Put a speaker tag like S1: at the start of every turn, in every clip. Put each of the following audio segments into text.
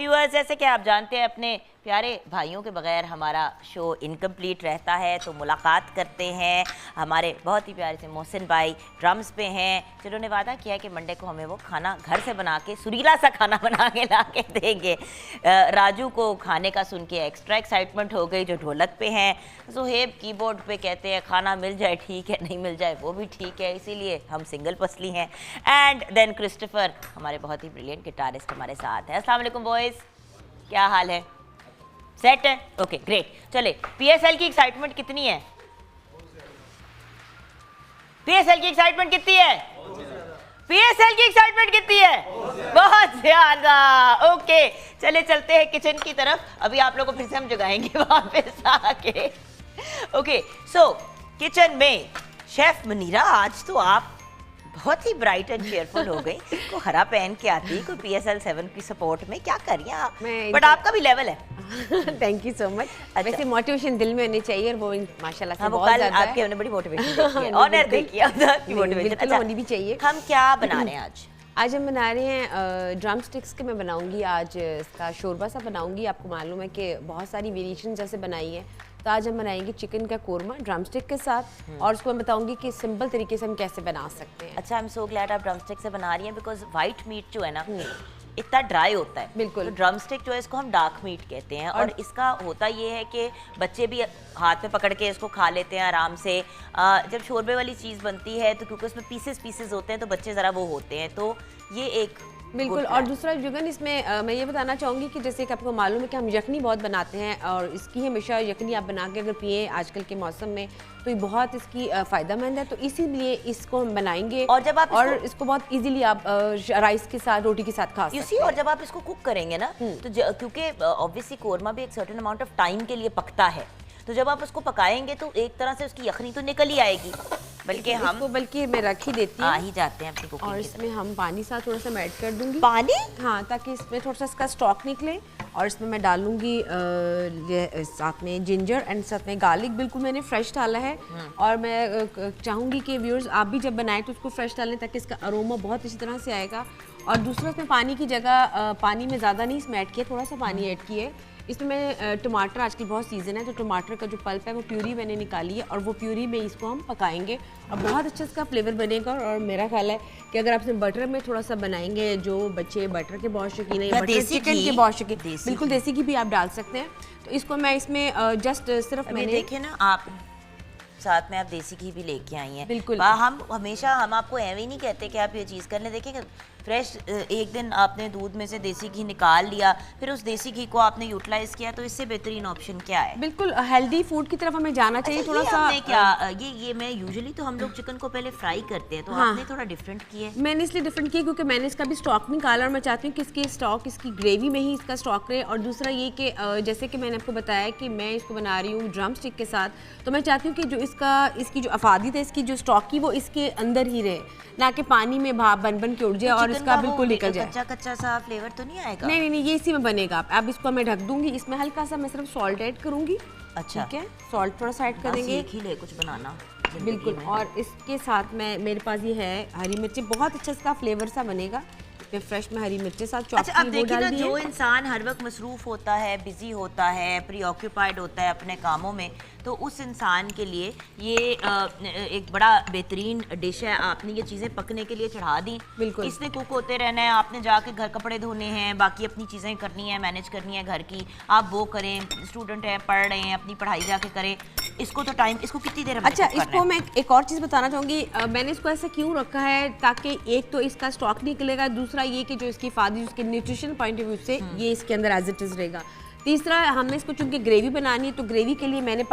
S1: Viewers, जैसे कि आप जानते हैं अपने प्यारे भाइयों के बगैर हमारा शो इनकम्प्लीट रहता है, तो मुलाकात करते हैं हमारे बहुत ही प्यारे से मोहसिन भाई ड्रम्स पे हैं, जिन्होंने वादा किया है कि मंडे को हमें वो खाना घर से बना के सुरीला सा खाना बना के ला के देंगे। राजू को खाने का सुन के एक्स्ट्रा एक्साइटमेंट हो गई जो ढोलक पे हैं। सुहेब कीबोर्ड पे कहते हैं खाना मिल जाए ठीक है, नहीं मिल जाए वो भी ठीक है, इसीलिए हम सिंगल पसली हैं। एंड देन क्रिस्टोफर हमारे बहुत ही ब्रिलियंट गिटारिस्ट हमारे साथ है। अस्सलाम वालेकुम बॉयज़, क्या हाल है? सेट है? Okay great. चले, पीएसएल की एक्साइटमेंट कितनी है? पीएसएल की एक्साइटमेंट कितनी है? पीएसएल की एक्साइटमेंट कितनी है? बहुत ज्यादा। ओके चले चलते हैं किचन की तरफ, अभी आप लोगों को फिर से हम जगाएंगे वापस आके। ओके सो किचन में शेफ मुनीरा, आज तो आप बहुत ही ब्राइट एंड चेयरफुल हो गई। को हरा पहन के आती कोई PSL 7 की सपोर्ट में, क्या करिए आप? बट आपका भी लेवल है।
S2: Thank you so much. वैसे मोटिवेशन दिल में होनी चाहिए और वो माशाल्लाह से
S1: वो
S2: बहुत
S1: कल
S2: ज्यादा
S1: आपके हमने बड़ी मोटिवेशन देखी है, ऑनर देखी है आपकी मोटिवेशन।
S2: अच्छा होनी भी चाहिए।
S1: हम क्या बना रहे हैं आज?
S2: आज हम बना रहे हैं ड्रम स्टिक्स के। मैं बनाऊंगी आज इसका शोरबा सा बनाऊंगी। आपको मालूम है कि बहुत सारी वेरिएशन जैसे बनाई है, तो आज हम बनाएंगे चिकन का कोरमा ड्रम स्टिक के साथ, और उसको मैं बताऊंगी कि सिंपल तरीके से हम कैसे बना सकते हैं।
S1: अच्छा, आई एम सो ग्लैड आप ड्रम स्टिक से बना रही हैं, बिकॉज वाइट मीट जो है ना इतना ड्राई होता है।
S2: बिल्कुल।
S1: तो ड्रम स्टिक जो है इसको हम डार्क मीट कहते हैं, और इसका होता ये है कि बच्चे भी हाथ में पकड़ के इसको खा लेते हैं आराम से। जब शोरबे वाली चीज़ बनती है तो क्योंकि उसमें पीसेस होते हैं तो बच्चे ज़रा वो होते हैं, तो ये एक
S2: बिल्कुल। और दूसरा जुगन इसमें मैं ये बताना चाहूँगी कि जैसे कि आपको मालूम है कि हम यखनी बहुत बनाते हैं, और इसकी हमेशा यखनी आप बना के अगर पिए आजकल के मौसम में तो ये बहुत इसकी फ़ायदेमंद है, तो इसीलिए इसको हम बनाएंगे।
S1: और जब आप
S2: इसको बहुत इजीली आप राइस के साथ, रोटी के साथ खा सकते हैं।
S1: और जब आप इसको कुक करेंगे ना, तो क्योंकि ऑब्वियसली कोरमा भी एक सर्टेन अमाउंट ऑफ टाइम के लिए पकता है, तो जब आप उसको पकाएंगे तो एक तरह से उसकी यखनी तो निकल ही आएगी।
S2: बल्कि मैं रख ही देती हूँ,
S1: आ ही जाते हैं अपनी कुकिंग।
S2: और इसमें हम पानी साथ थोड़ा सा ऐड कर दूंगी,
S1: पानी,
S2: हाँ, ताकि इसमें थोड़ा सा इसका स्टॉक निकले। और इसमें मैं डालूंगी साथ में जिंजर एंड साथ में गार्लिक, बिल्कुल मैंने फ्रेश डाला है। और मैं चाहूँगी कि व्यूअर्स आप भी जब बनाएं तो उसको फ्रेश डालें, ताकि इसका अरोमा बहुत अच्छी तरह से आएगा। और दूसरा इसमें पानी की जगह पानी में ज़्यादा नहीं इसमें ऐड किया, थोड़ा सा पानी ऐड किए। इसमें मैं टमाटर, आजकल बहुत सीज़न है तो टमाटर का जो पल्प है वो प्यूरी मैंने निकाली है, और वो प्यूरी में इसको हम पकाएंगे और बहुत अच्छा इसका फ्लेवर बनेगा। और मेरा ख्याल है कि अगर आप इसमें बटर में थोड़ा सा बनाएंगे, जो बच्चे बटर के बहुत शौकीन है, बटर चिकन के बहुत शौकीन, बिल्कुल देसी घी भी आप डाल सकते हैं। तो इसको मैं इसमें जस्ट सिर्फ मैंने
S1: देखिए ना, आप साथ में आप देसी घी भी लेके आई हैं।
S2: बिल्कुल।
S1: हम आपको ऐवे ही नहीं कहते कि आप ये चीज़ कर लें। देखिए फ्रेश एक दिन आपने दूध में से देसी घी निकाल लिया, फिर उस देसी घी को आपने यूटिलाइज किया, तो इससे बेहतरीन ऑप्शन क्या है?
S2: बिल्कुल हेल्दी फूड की तरफ हमें जाना चाहिए। थोड़ा सा
S1: क्या ये मैं यूजुअली तो हम लोग चिकन को पहले फ्राई करते हैं, तो आपने थोड़ा डिफरेंट किया है।
S2: मैंने इसलिए डिफरेंट किया क्योंकि मैंने इसका भी स्टॉक निकाला, और मैं चाहती हूँ कि इसकी स्टॉक इसकी ग्रेवी में ही इसका स्टॉक रहे। और दूसरा ये कि जैसे कि मैंने आपको बताया कि मैं इसको बना रही हूँ ड्रम स्टिक के साथ, तो मैं चाहती हूँ कि जो इसकी जो अफादियत है, इसकी जो स्टॉक की, वो इसके अंदर ही रहे, ना कि पानी में भाप बन के उड़ जाए और इसका बिल्कुल निकल जाए।
S1: कच्चा सा फ्लेवर तो नहीं आएगा?
S2: नहीं, ये इसी में बनेगा। अब इसको मैं ढक दूंगी, इसमें हल्का सा मैं सिर्फ सॉल्ट ऐड करूंगी।
S1: अच्छा,
S2: ठीक है, सॉल्ट थोड़ा सा ऐड करेंगे।
S1: सीख ही ले कुछ बनाना
S2: बिल्कुल। और इसके साथ में मेरे पास ये है हरी मिर्ची, बहुत अच्छा इसका फ्लेवर सा बनेगा। इसमें फ्रेश में हरी मिर्ची साथ चॉप
S1: अच्छा, अब देखिए ना, जो इंसान हर वक्त मसरूफ होता है, बिजी होता है, प्रीऑक्यूपाइड होता है अपने कामों में, तो उस इंसान के लिए ये एक बड़ा बेहतरीन डिश है। आपने ये चीज़ें पकने के लिए चढ़ा दी,
S2: बिल्कुल
S1: इसने कुक होते रहना है, आपने जाके घर कपड़े धोने हैं, बाकी अपनी चीज़ें करनी है, मैनेज करनी है घर की, आप वो करें। स्टूडेंट हैं, पढ़ रहे हैं, अपनी पढ़ाई जाके करें, इसको तो टाइम, इसको कितनी देर?
S2: अच्छा, इसको मैं एक और चीज़ बताना चाहूँगी। मैंने इसको ऐसे क्यों रखा है, ताकि एक तो इसका स्टॉक निकलेगा, दूसरा ये कि जो इसकी फादी उसके न्यूट्रिशन पॉइंट ऑफ व्यू से ये इसके अंदर एज इट इज़ रहेगा। तीसरा, हमने इसको चूंकि ग्रेवी बनानी है, तो ग्रेवी के लिए मैंने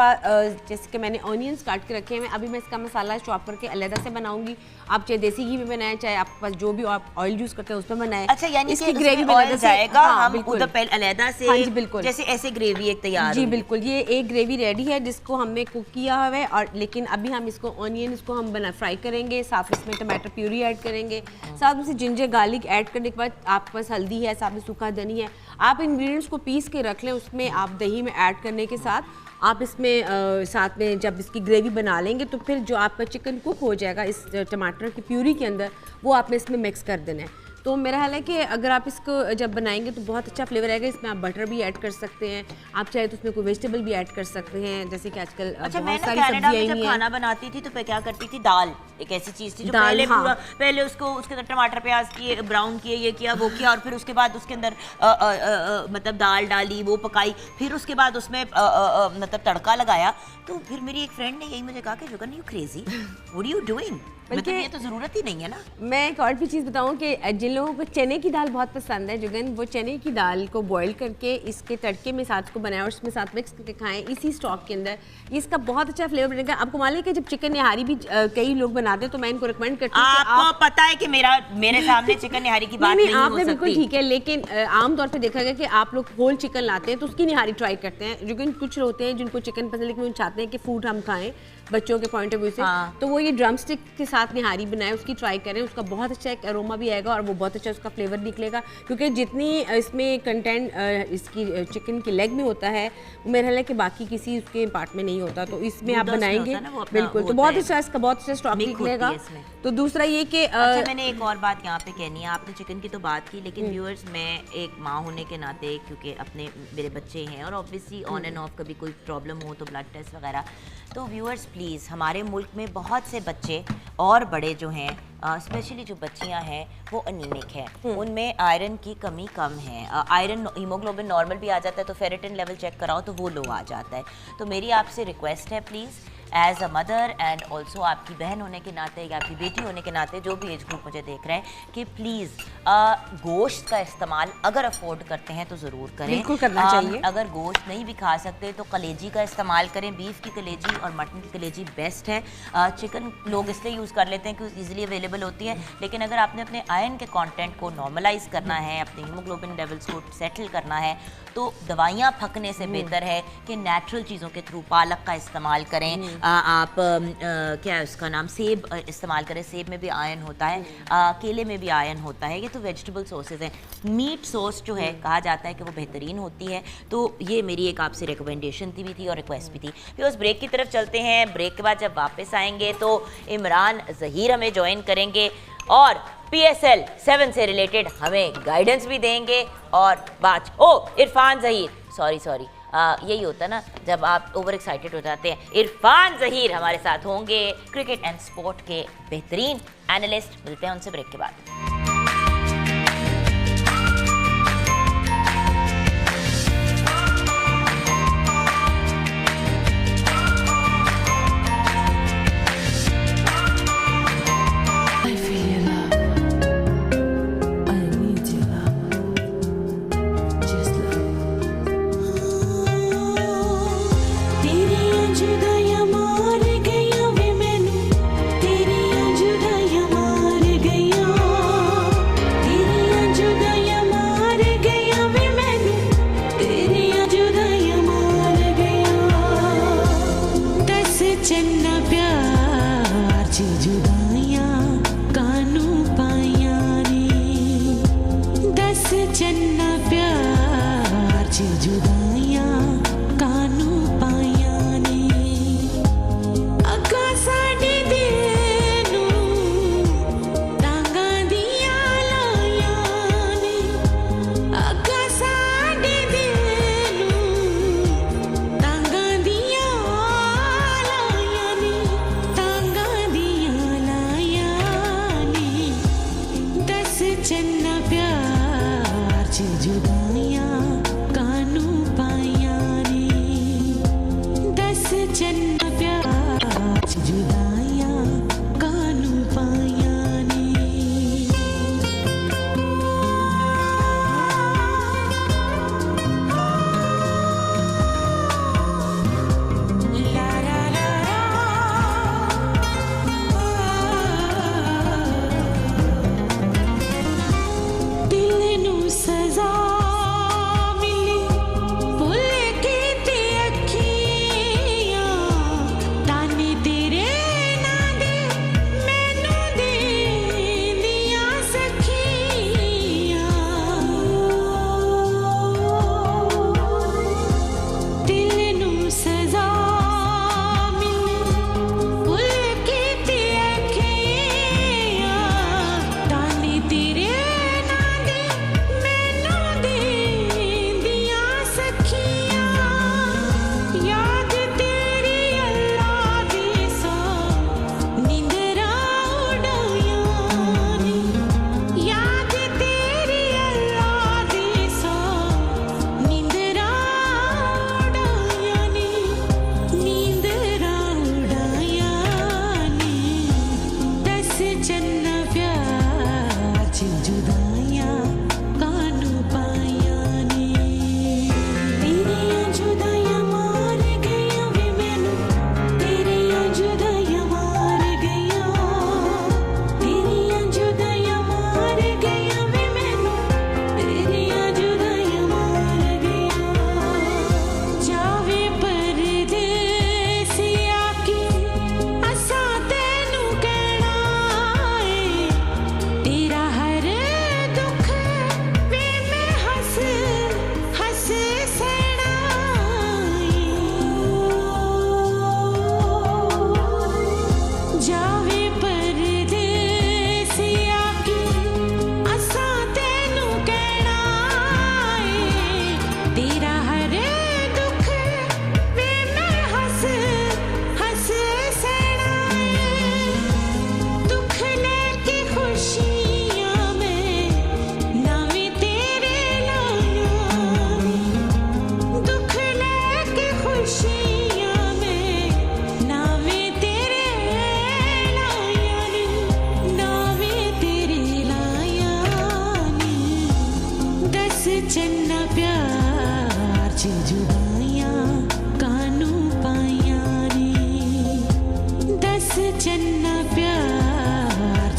S2: जैसे कि मैंने ऑनियंस काट के रखे हैं। अभी मैं इसका मसाला चॉप करके अलग से बनाऊंगी। आप चाहे देसी घी में बनाएं, चाहे आपके पास जो भी आप ऑयल यूज करते हैं उसमें बनाएं।
S1: अच्छा, यानी
S2: इसकी ग्रेवी बनाने
S1: जाएगा, हम उधर पहले अलग से।
S2: हाँ जी, बिल्कुल,
S1: जैसे ऐसे ग्रेवी एक तैयार।
S2: जी बिल्कुल, ये एक ग्रेवी रेडी है जिसको हमने कुक किया हुआ है। और लेकिन अभी हम इसको ऑनियन इसको हम फ्राई करेंगे, साथ इसमें टमाटर प्यूरी ऐड करेंगे, साथ में जिंजर गार्लिक ऐड करने के बाद आपके पास हल्दी है, साथ में सूखा धनी है। आप इंग्रेडिएंट्स को पीस के रख लें, उसमें आप दही में ऐड करने के साथ आप इसमें साथ में जब इसकी ग्रेवी बना लेंगे, तो फिर जो आपका चिकन कुक हो जाएगा इस टमाटर की प्यूरी के अंदर, वो आपने इसमें मिक्स कर देना है। तो मेरा ख्याल है कि अगर आप इसको जब बनाएंगे तो बहुत अच्छा फ्लेवर आएगा। इसमें आप बटर भी ऐड कर सकते हैं, आप चाहे तो उसमें कोई वेजिटेबल भी ऐड कर सकते हैं, जैसे कि आजकल
S1: अच्छा, मैं
S2: बहुत
S1: ना
S2: सारी
S1: कनाडा में
S2: सब्जियां
S1: जब
S2: ही
S1: खाना
S2: हैं।
S1: बनाती थी तो मैं क्या करती थी, दाल एक ऐसी चीज थी जो
S2: दाल,
S1: पहले
S2: हाँ।
S1: पूरा पहले उसको उसके अंदर टमाटर प्याज किए, ब्राउन किए, ये किया वो किया, और फिर उसके बाद उसके अंदर मतलब दाल डाली, वो पकाई, फिर उसके बाद उसमें मतलब तड़का लगाया। तो फिर मेरी एक फ्रेंड ने यही मुझे कहा कि Jugan, you crazy, what are you doing, मतलब ये तो जरूरत ही नहीं है ना।
S2: मैं एक और भी चीज़ बताऊं कि जिन लोगों को चने की दाल बहुत पसंद है जुगन, वो चने की दाल को बॉईल करके इसके तड़के में साथ को बनाएं और उसमें साथ मिक्स करके खाएं इसी स्टॉक के अंदर। इसका बहुत अच्छा फ्लेवर बनेगा। आपको मालूम है कि जब चिकन निहारी भी कई लोग बनाते हैं तो मैं इनको रिकमेंड करती हूँ कि
S1: आपको पता है कि मेरे सामने चिकन निहारी की बात नहीं हो
S2: आपने बिल्कुल
S1: सकती।
S2: ठीक है, लेकिन आमतौर पे देखा गया कि आप लोग होल चिकन लाते हैं तो उसकी निहारी ट्राई करते हैं। लेकिन कुछ होते हैं जिनको चिकन पसंद है लेकिन वो चाहते हैं कि फूड हम खाएं बच्चों के पॉइंट ऑफ व्यू से,
S1: हाँ।
S2: तो वो ये ड्रम स्टिक के साथ निहारी बनाए, उसकी ट्राई करें। उसका बहुत अच्छा एक अरोमा भी आएगा और वो बहुत अच्छा उसका फ्लेवर निकलेगा, क्योंकि जितनी इसमें कंटेंट इसकी चिकन की लेग में होता है वो मेरा ख्याल है कि बाकी किसी उसके पार्ट में नहीं होता। तो इसमें आप
S1: नूडल्स में
S2: बनाएंगे
S1: होता है ना, वो अपना
S2: बिल्कुल,
S1: वो
S2: तो
S1: होता
S2: बहुत
S1: है।
S2: अच्छा इसका बहुत अच्छा स्टॉक
S1: मिक होती है
S2: निकलेगा।
S1: इसमें।
S2: तो दूसरा ये कि
S1: अच्छा, मैंने एक और बात यहाँ पे कहनी है। आपने चिकन की तो बात की, लेकिन व्यूअर्स, मैं एक माँ होने के नाते, क्योंकि अपने मेरे बच्चे हैं और ऑब्वियसली ऑन एंड ऑफ कभी कोई प्रॉब्लम हो तो ब्लड टेस्ट वगैरह, तो व्यूअर्स प्लीज़, हमारे मुल्क में बहुत से बच्चे और बड़े जो हैं, स्पेशली जो बच्चियां हैं वो अनीमिक हैं, उनमें आयरन की कमी कम है। आयरन हीमोग्लोबिन नॉर्मल भी आ जाता है तो फेरेटिन लेवल चेक कराओ तो वो लो आ जाता है। तो मेरी आपसे रिक्वेस्ट है please, as a mother and also आपकी बहन होने के नाते या आपकी बेटी होने के नाते, जो भी एज ग्रुप मुझे देख रहे हैं, कि प्लीज़ गोश्त का इस्तेमाल अगर अफोर्ड करते हैं तो ज़रूर करें,
S2: बिल्कुल करना चाहिए।
S1: अगर गोश्त नहीं भी खा सकते तो कलेजी का इस्तेमाल करें। बीफ की कलेजी और मटन की कलेजी बेस्ट है। चिकन लोग इसलिए यूज़ कर लेते हैं कि ईजिली अवेलेबल होती है, लेकिन अगर आपने अपने आयरन के कंटेंट को नॉर्मलाइज करना है, अपने हीमोग्लोबिन लेवल्स को सेटल करना है, तो दवाइयाँ फकने से बेहतर है कि नेचुरल चीज़ों के थ्रू पालक का इस्तेमाल करें। आप क्या है उसका नाम, सेब इस्तेमाल करें, सेब में भी आयरन होता है, केले में भी आयरन होता है। ये तो वेजिटेबल सोर्सेज हैं। मीट सोर्स जो है कहा जाता है कि वो बेहतरीन होती है। तो ये मेरी एक आपसे रिकमेंडेशन भी थी और रिक्वेस्ट भी थी। फिर उस ब्रेक की तरफ चलते हैं। ब्रेक के बाद जब वापस आएंगे तो इमरान ज़हीर हमें ज्वाइन करेंगे और PSL 7 से रिलेटेड हमें गाइडेंस भी देंगे। और इरफान ज़हीर, सॉरी यही होता है ना जब आप ओवर एक्साइटेड हो जाते हैं। इरफान ज़हीर हमारे साथ होंगे, क्रिकेट एंड स्पोर्ट के बेहतरीन एनालिस्ट। मिलते हैं उनसे ब्रेक के बाद।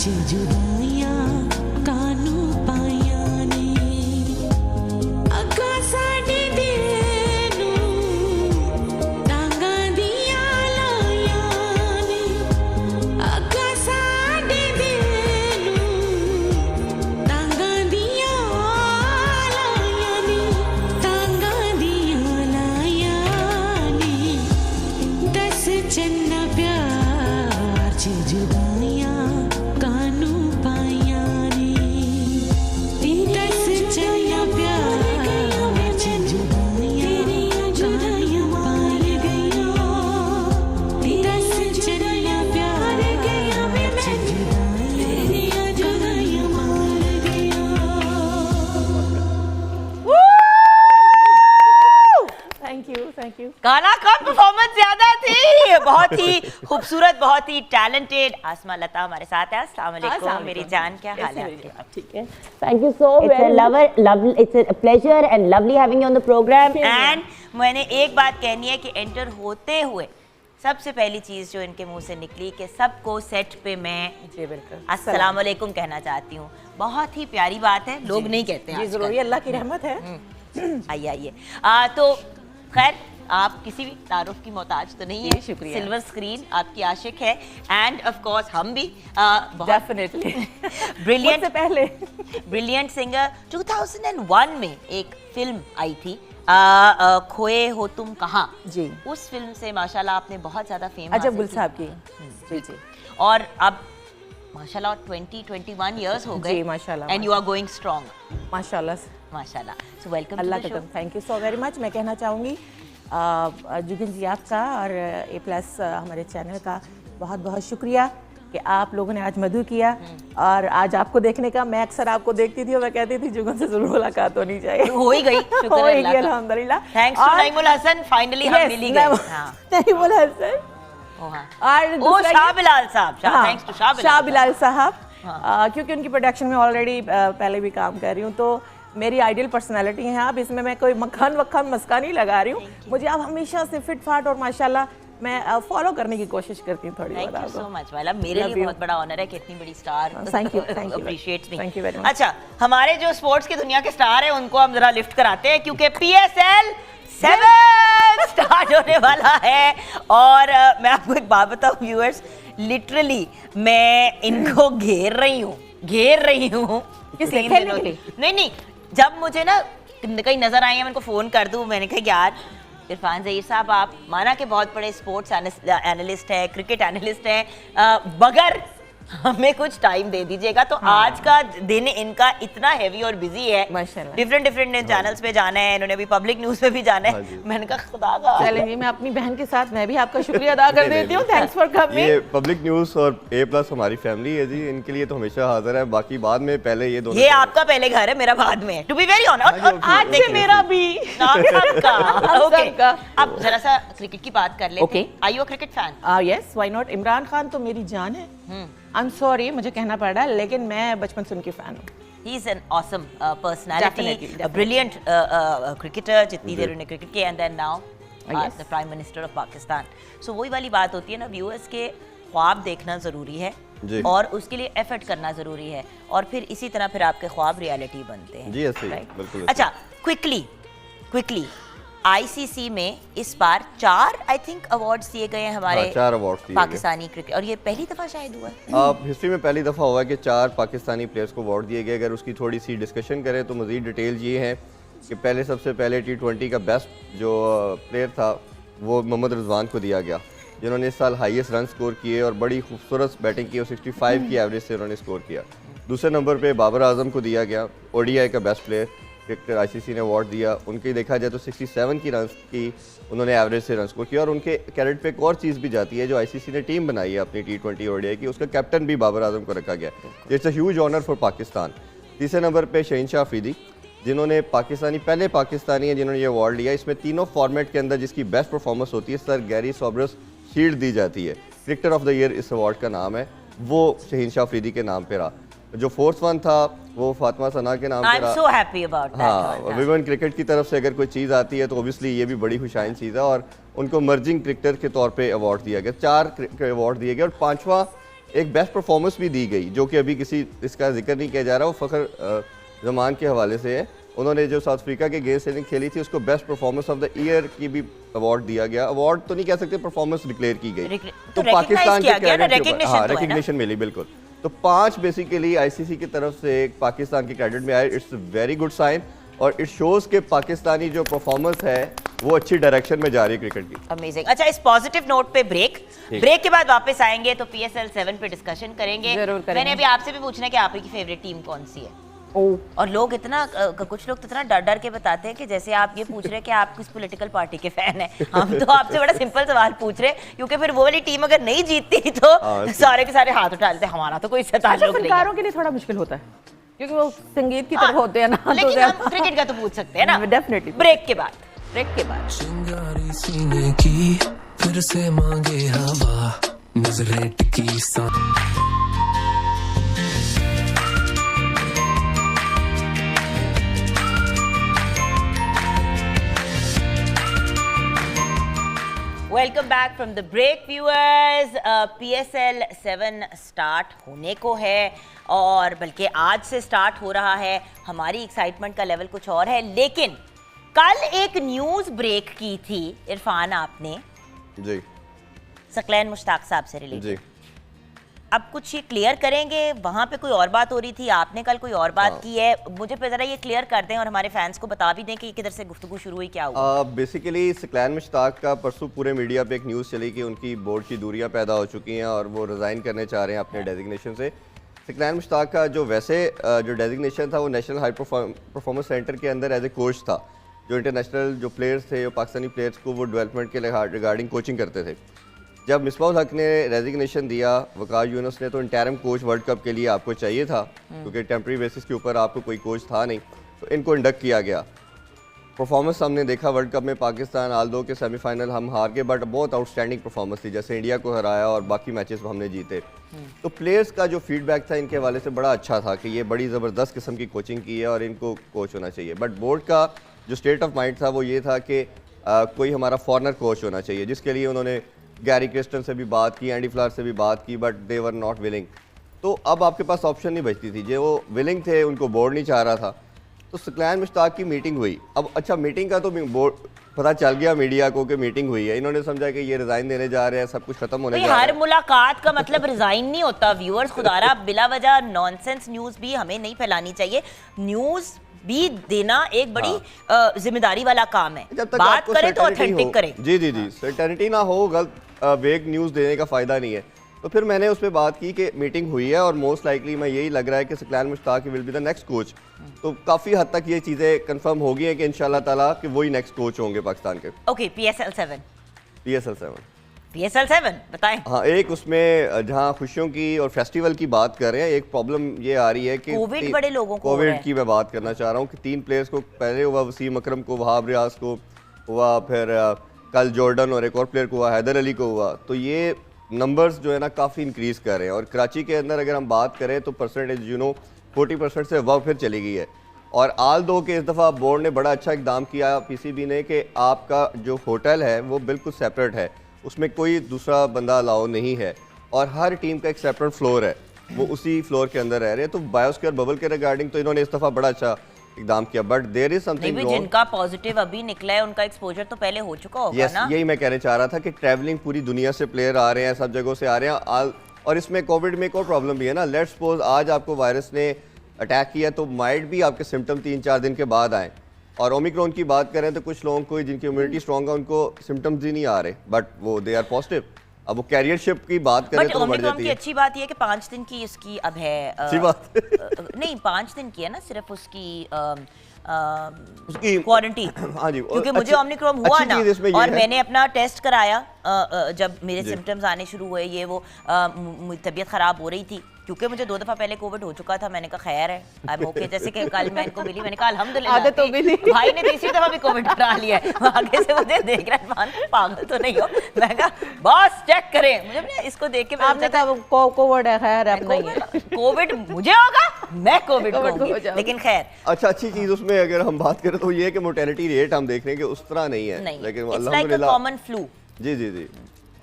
S3: जुदाइयां कानू पाया ने अगा साडे दिल नू टांगा दिया लाया ने अगा साडे दिल नू टांगा दिया लाया ने टांगा दिया लाया ने दस चन्ना प्यार च जुदाइयां कानू पाया ने दस चन्ना प्यार च जुदाइयां कानू पाया गया दस चन्ना प्यार च जुदाइयां मार गया।
S4: Thank you.
S1: गाना कम परफॉर्मेंस ज्यादा थी। बहुत ही खूबसूरत, बहुत ही टैलेंटेड आसमा लता हमारे साथ है। अस्सलाम वालेकुम मेरी जान, क्या हाल है आपके?
S4: ठीक है, thank you so
S1: It's a pleasure and lovely having you on the program. And मैंने एक बात कहनी है कि एंटर होते हुए सबसे पहली चीज जो इनके मुंह से निकली कि सबको सेट पे मैं
S4: जी बिल्कुल
S1: अस्सलाम वालेकुम कहना चाहती हूँ। बहुत ही प्यारी बात है, लोग नहीं कहते हैं
S4: जी,
S1: आजकल।
S4: जरूरी, अल्लाह की रहमत है।
S1: आइए आइए। तो खैर आप किसी भी तारुफ की मोहताज तो नहीं है।
S4: शुक्रिया।
S1: सिल्वर स्क्रीन आपकी आशिक है एंड ऑफ कोर्स हम भी
S4: डेफिनेटली
S1: ब्रिलियंट
S4: से पहले
S1: ब्रिलियंट सिंगर। 2001 में एक फिल्म आई थी खोए हो तुम कहाँ।
S4: जी।
S1: उस फिल्म से माशाल्लाह आपने बहुत ज्यादा फेम
S4: अजब गुल साहब की। जी जी
S1: और अब माशाल्लाह 21 इयर्स हो गए
S4: जी, माशाल्लाह,
S1: and you are going strong
S4: माशाल्लाह।
S1: माशाल्लाह। सो वेलकम
S4: अल्लाह का करम, thank you so very much. मैं कहना चाहूँगी जुगन जी आपका और A+ हमारे चैनल का बहुत बहुत शुक्रिया कि आप लोगों ने आज मधु किया और आज आपको देखने का। मैं अक्सर आपको देखती थी और मैं कहती थी जुगन से जरूर मुलाकात होनी चाहिए।
S1: हो ही गई, शुक्र
S4: हो ही
S1: अल्लाह
S4: गई,
S1: का।
S4: अल्हम्दुलिल्लाह।
S1: Thanks to Naeemul Hasan finally हम मिल ही गए। हाँ।
S4: नईमुल हसन
S1: ओ हाँ।
S4: और
S1: ओ शाह बिलाल साहब, थैंक्स टू शाह
S4: बिलाल साहब, क्योंकि उनकी प्रोडक्शन में ऑलरेडी पहले भी काम कर रही हूँ तो मेरी आइडियल पर्सनालिटी है। अब इसमें मैं कोई मक्खन मस्का नहीं लगा रही हूँ। मुझे आप हमेशा से फिट फाट और माशाल्लाह मैं फॉलो करने की कोशिश करती हूँ थोड़ी बहुत।
S1: थैंक यू सो मच वाला, मेरे लिए बहुत बड़ा ऑनर है कि इतनी बड़ी star
S4: thank you
S1: appreciates me.
S4: Thank you very much.
S1: अच्छा, हमारे जो स्पोर्ट्स की दुनिया के स्टार हैं उनको हम जरा लिफ्ट कराते हैं क्योंकि PSL 7 स्टार्ट होने वाला है। और मैं आपको एक बात बताऊं व्यूअर्स, लिटरली मैं इनको घेर रही हूँ
S4: किसने?
S1: 3
S4: खेलने
S1: दिनों
S4: के लिए?
S1: से। नहीं, जब मुझे ना कहीं नजर आई है मैं इनको फोन कर दूं। मैंने कहा यार इरफान ज़हीर साहब आप माना कि बहुत बड़े स्पोर्ट्स एनालिस्ट है, क्रिकेट एनालिस्ट है, मगर हमें कुछ टाइम दे दीजिएगा। तो आज का दिन इनका इतना हैवी और बिजी है, डिफरेंट चैनल्स पे जाना है, इन्होंने अभी पब्लिक न्यूज पे भी जाना है। मैंने कहा खुदा का
S4: चलेंगे, मैं अपनी बहन के साथ मैं भी आपका शुक्रिया अदा कर देती हूँ। Thanks for coming.
S5: ये पब्लिक न्यूज और A+ हमारी फैमिली है जी, इनके लिए तो हमेशा हाजिर है। बाकी बाद में पहले ये दोनों,
S1: ये आपका पहले घर है, मेरा बाद में, टू बी वेरी ऑनेस्ट।
S4: आज से मेरा भी
S1: सबका। अब जरा सा क्रिकेट की बात कर लेते
S4: Okay.
S1: हैं। Are you a cricket fan?
S4: Yes, why not. Imran Khan तो मेरी जान है। आई एम सॉरी मुझे कहना पड़ रहा है, लेकिन मैं बचपन से उनकी फैन हूँ।
S1: He is an awesome personality,
S4: Definitely.
S1: a brilliant cricketer. जितनी देर उन्हें क्रिकेट की, and then now
S4: Yes.
S1: the Prime Minister of Pakistan. So वही वाली बात होती है ना, व्यूअर्स के ख्वाब देखना जरूरी है
S5: जी।
S1: और उसके लिए एफर्ट करना जरूरी है और फिर इसी तरह फिर आपके ख्वाब रियलिटी बनते हैं।
S5: जी, ऐसे ही,
S1: Right?
S5: बिल्कुल ऐसे।
S1: अच्छा, क्विकली ICC में इस बार 4 आई थिंक अवार्ड्स दिए गए हैं हमारे
S5: 4 अवार्ड्स दिए गए।
S1: पाकिस्तानी क्रिकेट, और ये पहली दफा शायद हुआ है।
S5: अब हिस्ट्री में पहली दफ़ा हुआ है कि 4 पाकिस्तानी प्लेयर्स को अवार्ड दिए गए। अगर उसकी थोड़ी सी डिस्कशन करें तो मज़ीद डिटेल ये है कि सबसे पहले T20 का बेस्ट जो प्लेयर था वो मोहम्मद रिजवान को दिया गया, जिन्होंने इस साल हाईएस्ट रन स्कोर किए और बड़ी खूबसूरत बैटिंग की और 65 की एवरेज से उन्होंने स्कोर किया। दूसरे नंबर पे बाबर आजम को दिया गया, ODI का बेस्ट प्लेयर। क्रिकेटर ICC ने अवार्ड दिया। उनके देखा जाए तो 67 की रन की उन्होंने एवरेज से रन स्कोर किया। और उनके कैरेट पे एक और चीज़ भी जाती है, जो ICC ने टीम बनाई है अपनी T20 ODI की, उसका कैप्टन भी बाबर आजम को रखा गया। It's a huge honour for Pakistan. तीसरे नंबर पे शहीनशाह अफरीदी, जिन्होंने पहले पाकिस्तानी है जिन्होंने ये अवार्ड लिया। इसमें तीनों फॉर्मेट के अंदर जिसकी बेस्ट परफॉर्मेंस होती है सर गैरी सोबरस शील्ड दी जाती है। क्रिकेटर ऑफ द ईयर इस अवार्ड का नाम है, वो शहीनशाह अफरीदी के नाम पे रहा। जो फोर्थ वन था वो फातिमा सना के नाम पे रहा।
S1: I'm so happy about that.
S5: हाँ, विमेन क्रिकेट की तरफ से अगर कोई चीज़ आती है तो ओबियसली ये भी बड़ी खुशाइन चीज़ है और उनको मर्जिंग क्रिकेटर के तौर पे अवार्ड दिया गया। 4 अवार्ड दिए गए और 5वां एक बेस्ट परफॉर्मेंस भी दी गई, जो कि अभी किसी इसका जिक्र नहीं किया जा रहा, वो फ़खर जमान के हवाले से है। उन्होंने जो साउथ अफ्रीका के अगेंस्ट इनिंग खेली थी उसको best performance of the year की भी अवार्ड दिया गया। अवार्ड तो नहीं कह सकते, परफॉर्मेंस डिक्लेयर की गई,
S1: तो
S5: पाकिस्तान के
S1: recognition तो है ना?
S5: रिकग्निशन मिली बिल्कुल। तो 5 बेसिकली आईसीसी की तरफ से पाकिस्तान के क्रेडिट में आए, इट्स वेरी गुड साइन और इट शोज के पाकिस्तानी जो परफॉर्मेंस है वो अच्छी डायरेक्शन में जा रही है क्रिकेट की।
S1: अमेजिंग। अच्छा, इस पॉजिटिव नोट पे ब्रेक के बाद वापस आएंगे तो PSL 7 पे डिस्कशन करेंगे।
S4: जरूर करेंगे।
S1: मैंने अभी आपसे भी पूछना है कि आपकी फेवरेट टीम कौन सी है? और लोग इतना कुछ लोग तो इतना डर डर के बताते हैं कि जैसे आप ये पूछ रहे हैं कि आप किस पॉलिटिकल पार्टी के फैन हैं। हम तो आपसे बड़ा सिंपल सवाल पूछ रहे हैं, क्योंकि फिर वो वाली टीम अगर नहीं जीतती तो सारे के सारे हाथ उठा लेते हैं, हमारा तो कोई ताल्लुक नहीं है।
S4: फनकारों के लिए थोड़ा मुश्किल होता है क्योंकि वो संगीत की तरफ होते हैं ना,
S1: लेकिन हम क्रिकेट का तो पूछ सकते हैं ना।
S4: डेफिनेटली।
S1: ब्रेक के बाद
S6: चिंगारी सीने की फिर से मांगे हवा, नजरें टिकी सा।
S1: Welcome back from the break viewers. PSL 7 start होने को है और बल्कि आज से स्टार्ट हो रहा है। हमारी एक्साइटमेंट का लेवल कुछ और है, लेकिन कल एक न्यूज़ ब्रेक की थी इरफान आपने
S5: जी
S1: सकलैन मुश्ताक साहब से
S5: जी।
S1: रिलेटेड। अब कुछ ये क्लियर करेंगे, वहाँ पे कोई और बात हो रही थी, आपने कल कोई और बात की है, मुझे पे जरा ये क्लियर कर दें और हमारे फैंस को बता भी दें कि किधर से गुफ्तगू शुरू हुई, क्या हुआ।
S5: बेसिकली सकलैन मुश्ताक का परसों पूरे मीडिया पे एक न्यूज़ चली कि उनकी बोर्ड की दूरियां पैदा हो चुकी हैं और वो रिज़ाइन करने चाह रहे हैं अपने डेजिग्नेशन से। सकलैन मुश्ताक का जो वैसे जो डेजिग्नेशन था वो नेशनल हाई परफॉर्मेंस सेंटर के अंदर एज ए कोच था, जो इंटरनेशनल जो प्लेयर्स थे, जो पाकिस्तानी प्लेयर्स को वो डेवलपमेंट के रिगार्डिंग कोचिंग करते थे। जब मिसबाहुल हक ने रेजिग्नेशन दिया, वकार यूनुस ने, तो इंटरिम कोच वर्ल्ड कप के लिए आपको चाहिए था, क्योंकि टेम्प्रेरी बेसिस के ऊपर आपको कोई कोच था नहीं, तो इनको इंडक्ट किया गया। परफॉर्मेंस हमने देखा वर्ल्ड कप में पाकिस्तान आल्दो के सेमीफाइनल हम हार गए, बट बहुत आउटस्टैंडिंग परफॉर्मेंस थी, जैसे इंडिया को हराया और बाकी मैचेस हमने जीते। तो प्लेयर्स का जो फीडबैक था इनके हवाले से बड़ा अच्छा था कि ये बड़ी ज़बरदस्त किस्म की कोचिंग की है और इनको कोच होना चाहिए। बट बोर्ड का जो स्टेट ऑफ माइंड था वो ये था कि कोई हमारा फॉरनर कोच होना चाहिए, जिसके लिए उन्होंने गैरी क्रिस्टन से भी बात की, एंडी फ्लावर से भी बात की, but they were not willing. तो अब आपके पास ऑप्शन नहीं बचती थी, जो वो विलिंग थे उनको बोर्ड नहीं चाह रहा था। तो सकलैन मुश्ताक की मीटिंग हुई। अब अच्छा, मीटिंग का तो बोर्ड पता चल गया मीडिया को कि मीटिंग हुई है, इन्होंने समझा कि ये रिजाइन देने जा रहे हैं, सब कुछ खत्म होने जा रहा है।
S1: हर मुलाकात का मतलब रिजाइन नहीं होता व्यूअर्स, खुदारा बिला वजह नॉनसेंस न्यूज़ भी हमें नहीं फैलानी चाहिए। न्यूज़ भी देना एक बड़ी जिम्मेदारी वाला काम है, बात करें तो ऑथेंटिक करें।
S5: जी जी जी, सर्टेनिटी ना हो, गलत वेग न्यूज़ देने का फ़ायदा नहीं है। तो फिर मैंने उस पर बात की कि मीटिंग हुई है और मोस्ट लाइकली मैं यही लग रहा है कि Saqlain Mushtaq will be the next coach. तो काफ़ी हद तक ये चीज़ें कंफर्म हो गई हैं कि इंशाल्लाह ताला कि वही नेक्स्ट कोच होंगे पाकिस्तान के।
S1: ओके, PSL 7 PSL 7 बताएं।
S5: हाँ, एक उसमें जहाँ खुशियों की और फेस्टिवल की बात कर रहे हैं, एक प्रॉब्लम ये आ रही है कि
S1: कोविड बड़े लोगों को हो रहा
S5: कोविड
S1: है।
S5: की मैं बात करना चाह रहा हूँ कि 3 प्लेयर्स को पहले हुआ, वसीम अकरम को, वहाब रियाज को हुआ, फिर कल जॉर्डन और एक और प्लेयर को हुआ, हैदर अली को हुआ। तो ये नंबर्स जो है ना काफ़ी इंक्रीज़ कर रहे हैं और कराची के अंदर अगर हम बात करें तो परसेंटेज 40% से अबव फिर चली गई है। और आल दो के इस दफ़ा बोर्ड ने बड़ा अच्छा इकदाम किया PCB ने कि आपका जो होटल है वो बिल्कुल सेपरेट है, उसमें कोई दूसरा बंदा अलाउ नहीं है और हर टीम का एक सेपरेट फ्लोर है, वो उसी फ्लोर के अंदर रह रहे हैं। तो बायोस्फीयर बबल के रिगार्डिंग तो इन्होंने इस दफ़ा बड़ा अच्छा इकदाम किया, but there is something wrong.
S1: जिनका पॉजिटिव अभी निकला है उनका एक्सपोजर तो पहले हो चुका होगा ना।
S5: यही मैं कहने चाह रहा था कि ट्रैवलिंग पूरी दुनिया से प्लेयर आ रहे हैं, सब जगहों से आ रहे हैं। और इसमें कोविड में एक और प्रॉब्लम भी है ना, लेट्स सपोज आज आपको वायरस ने अटैक किया तो माइट भी आपके सिम्टम 3-4 दिन के बाद आए। और ओमिक्रॉन की बात करें तो कुछ लोगों को जिनकी इम्यूनिटी स्ट्रॉन्ग है उनको सिम्टम्स ही नहीं आ रहे, बट वो दे आर पॉजिटिव। अब वो कैरियरशिप की बात करें तो बढ़ जाती
S1: की
S5: है।
S1: अच्छी बात यह है कि 5 दिन की इसकी अब है
S5: अच्छी बात
S1: नहीं 5 दिन की है ना सिर्फ उसकी
S5: उसकी
S1: क्वारंटीन।
S5: हाँ जी,
S1: क्योंकि मुझे ओमिक्रॉन हुआ ना और
S5: है।
S1: मैंने अपना टेस्ट कराया जब मेरे सिम्टम्स आने शुरू हुए, ये वो तबीयत खराब हो रही थी क्योंकि मुझे 2 दफा पहले कोविड हो चुका था। मैंने कहा खैर है, आई एम ओके। जैसे कि कल मैं इनको मिली, मैंने कहा अल्हम्दुलिल्लाह
S4: आदत हो गई।
S1: भाई ने तीसरी दफा भी कोविड करा लिया है। आगे से मुझे देख रहा है मान पागल तो नहीं हो। मैं कहा बॉस चेक करें, मुझे इसको देख के
S4: आपने कहा कोविड है, खैर अब नहीं है।
S1: कोविड मुझे होगा, मैं कोविड को होगी, लेकिन खैर।
S5: अच्छा, अच्छी चीज उसमें अगर हम बात करें तो ये कि मोर्टेलिटी रेट हम देख रहे हैं कि उस तरह नहीं है,
S1: नहीं,
S5: लेकिन
S1: it's like a common flu।
S5: जी जी जी।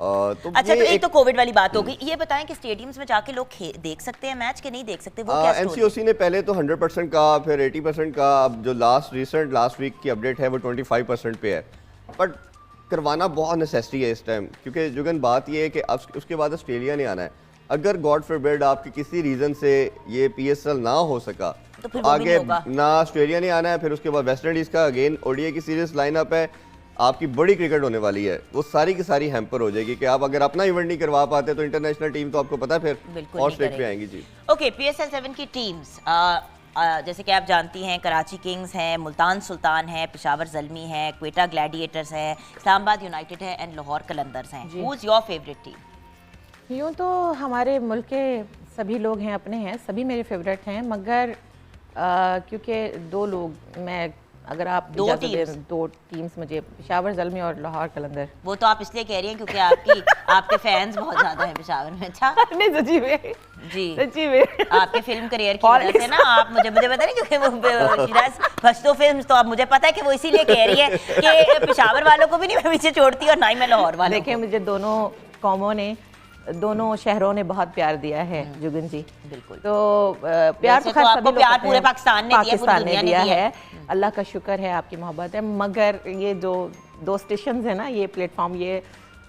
S5: तो
S1: अच्छा,
S5: ये
S1: तो एक तो कोविड वाली बात हो गई। ये बताएं कि स्टेडियम्स में जाके लोग देख सकते हैं मैच के नहीं देख सकते, वो क्या स्टोरी है?
S5: एनसीओसी ने पहले तो 100% का, फिर 80% का, अब जो लास्ट वीक की अपडेट है वो 25% पे है। बट करवाना बहुत नेसेसरी है इस टाइम, क्योंकि जुगन बात ये है कि अब उसके बाद ऑस्ट्रेलिया ने आना है। अगर गॉड फॉरबिड आपके किसी रीज़न से ये PSL ना हो सका
S1: तो फिर
S5: आगे ना ऑस्ट्रेलिया ने आना है, फिर उसके बाद वेस्ट इंडीज़ का अगेन ओडीआई की सीरीज लाइनअप है, आपकी बड़ी क्रिकेट होने वाली है, वो सारी की सारी हैम्पर हो जाएगी कि आप अगर अपना इवेंट नहीं करवा पाते तो इंटरनेशनल टीम तो आपको पता है फिर और स्टेट पे आएंगी जी।
S1: ओके, PSL 7 की टीम्स जैसे कि आप जानती हैं, कराची किंग्स हैं, मुल्तान सुल्तान है, पेशावर ज़ल्मी है, क्वेटा ग्लैडिएटर्स है, इस्लामाबाद यूनाइटेड है एंड लाहौर कलंदर्स हैं। Who is your favourite team?
S4: यूँ तो हमारे मुल्क के सभी लोग हैं, अपने हैं, सभी मेरे फेवरेट हैं, मगर क्योंकि दो लोग, मैं अगर आप
S1: दो
S4: टीम्स मुझे, पेशावर ज़ल्मी और लाहौर कलंदर।
S1: वो तो आप इसलिए कह रही हैं क्योंकि आपके फैंस बहुत ज्यादा हैं पेशावर में। अच्छा
S4: नहीं, सच्ची में
S1: जी,
S4: सच्ची में
S1: आपके फिल्म करियर की वजह से ना, आप मुझे पता नहीं, क्योंकि वो शिराज फस्तो फिल्म, तो अब मुझे पता है कि वो इसीलिए कह रही है कि पेशावर वालों को भी नहीं मैं पीछे छोड़ती और ना ही मैं लाहौर वालों को।
S4: देखिए, मुझे दोनों कौमों ने, दोनों शहरों ने बहुत प्यार दिया है जुगन जी।
S1: बिल्कुल।
S4: तो प्यार तो खैर
S1: आपको प्यार पूरे पाकिस्तान ने दिया है।
S4: अल्लाह का शुक्र है, आपकी मोहब्बत है, मगर ये जो दो स्टेशंस है ना, ये प्लेटफॉर्म, ये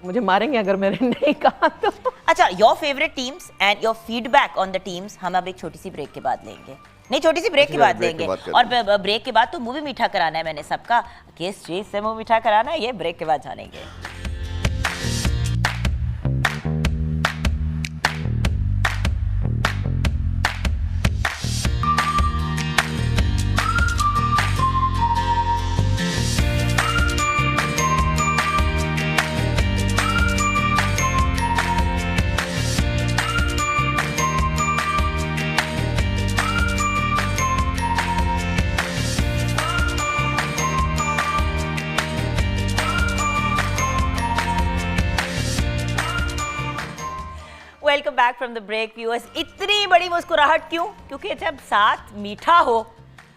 S4: मुझे मारेंगे अगर मैंने नहीं कहा तो।
S1: अच्छा, your favourite teams and your feedback on the teams हम अब एक छोटी सी ब्रेक के बाद लेंगे। नहीं, छोटी सी ब्रेक के बाद लेंगे, और ब्रेक के बाद तो मुंह भी मीठा कराना है मैंने सबका, किस चीज से मुंह मीठा कराना है ये ब्रेक के बाद जानेंगे। Welcome back from the break viewers. इतनी बड़ी मुस्कुराहट क्यों? क्योंकि जब साथ मीठा हो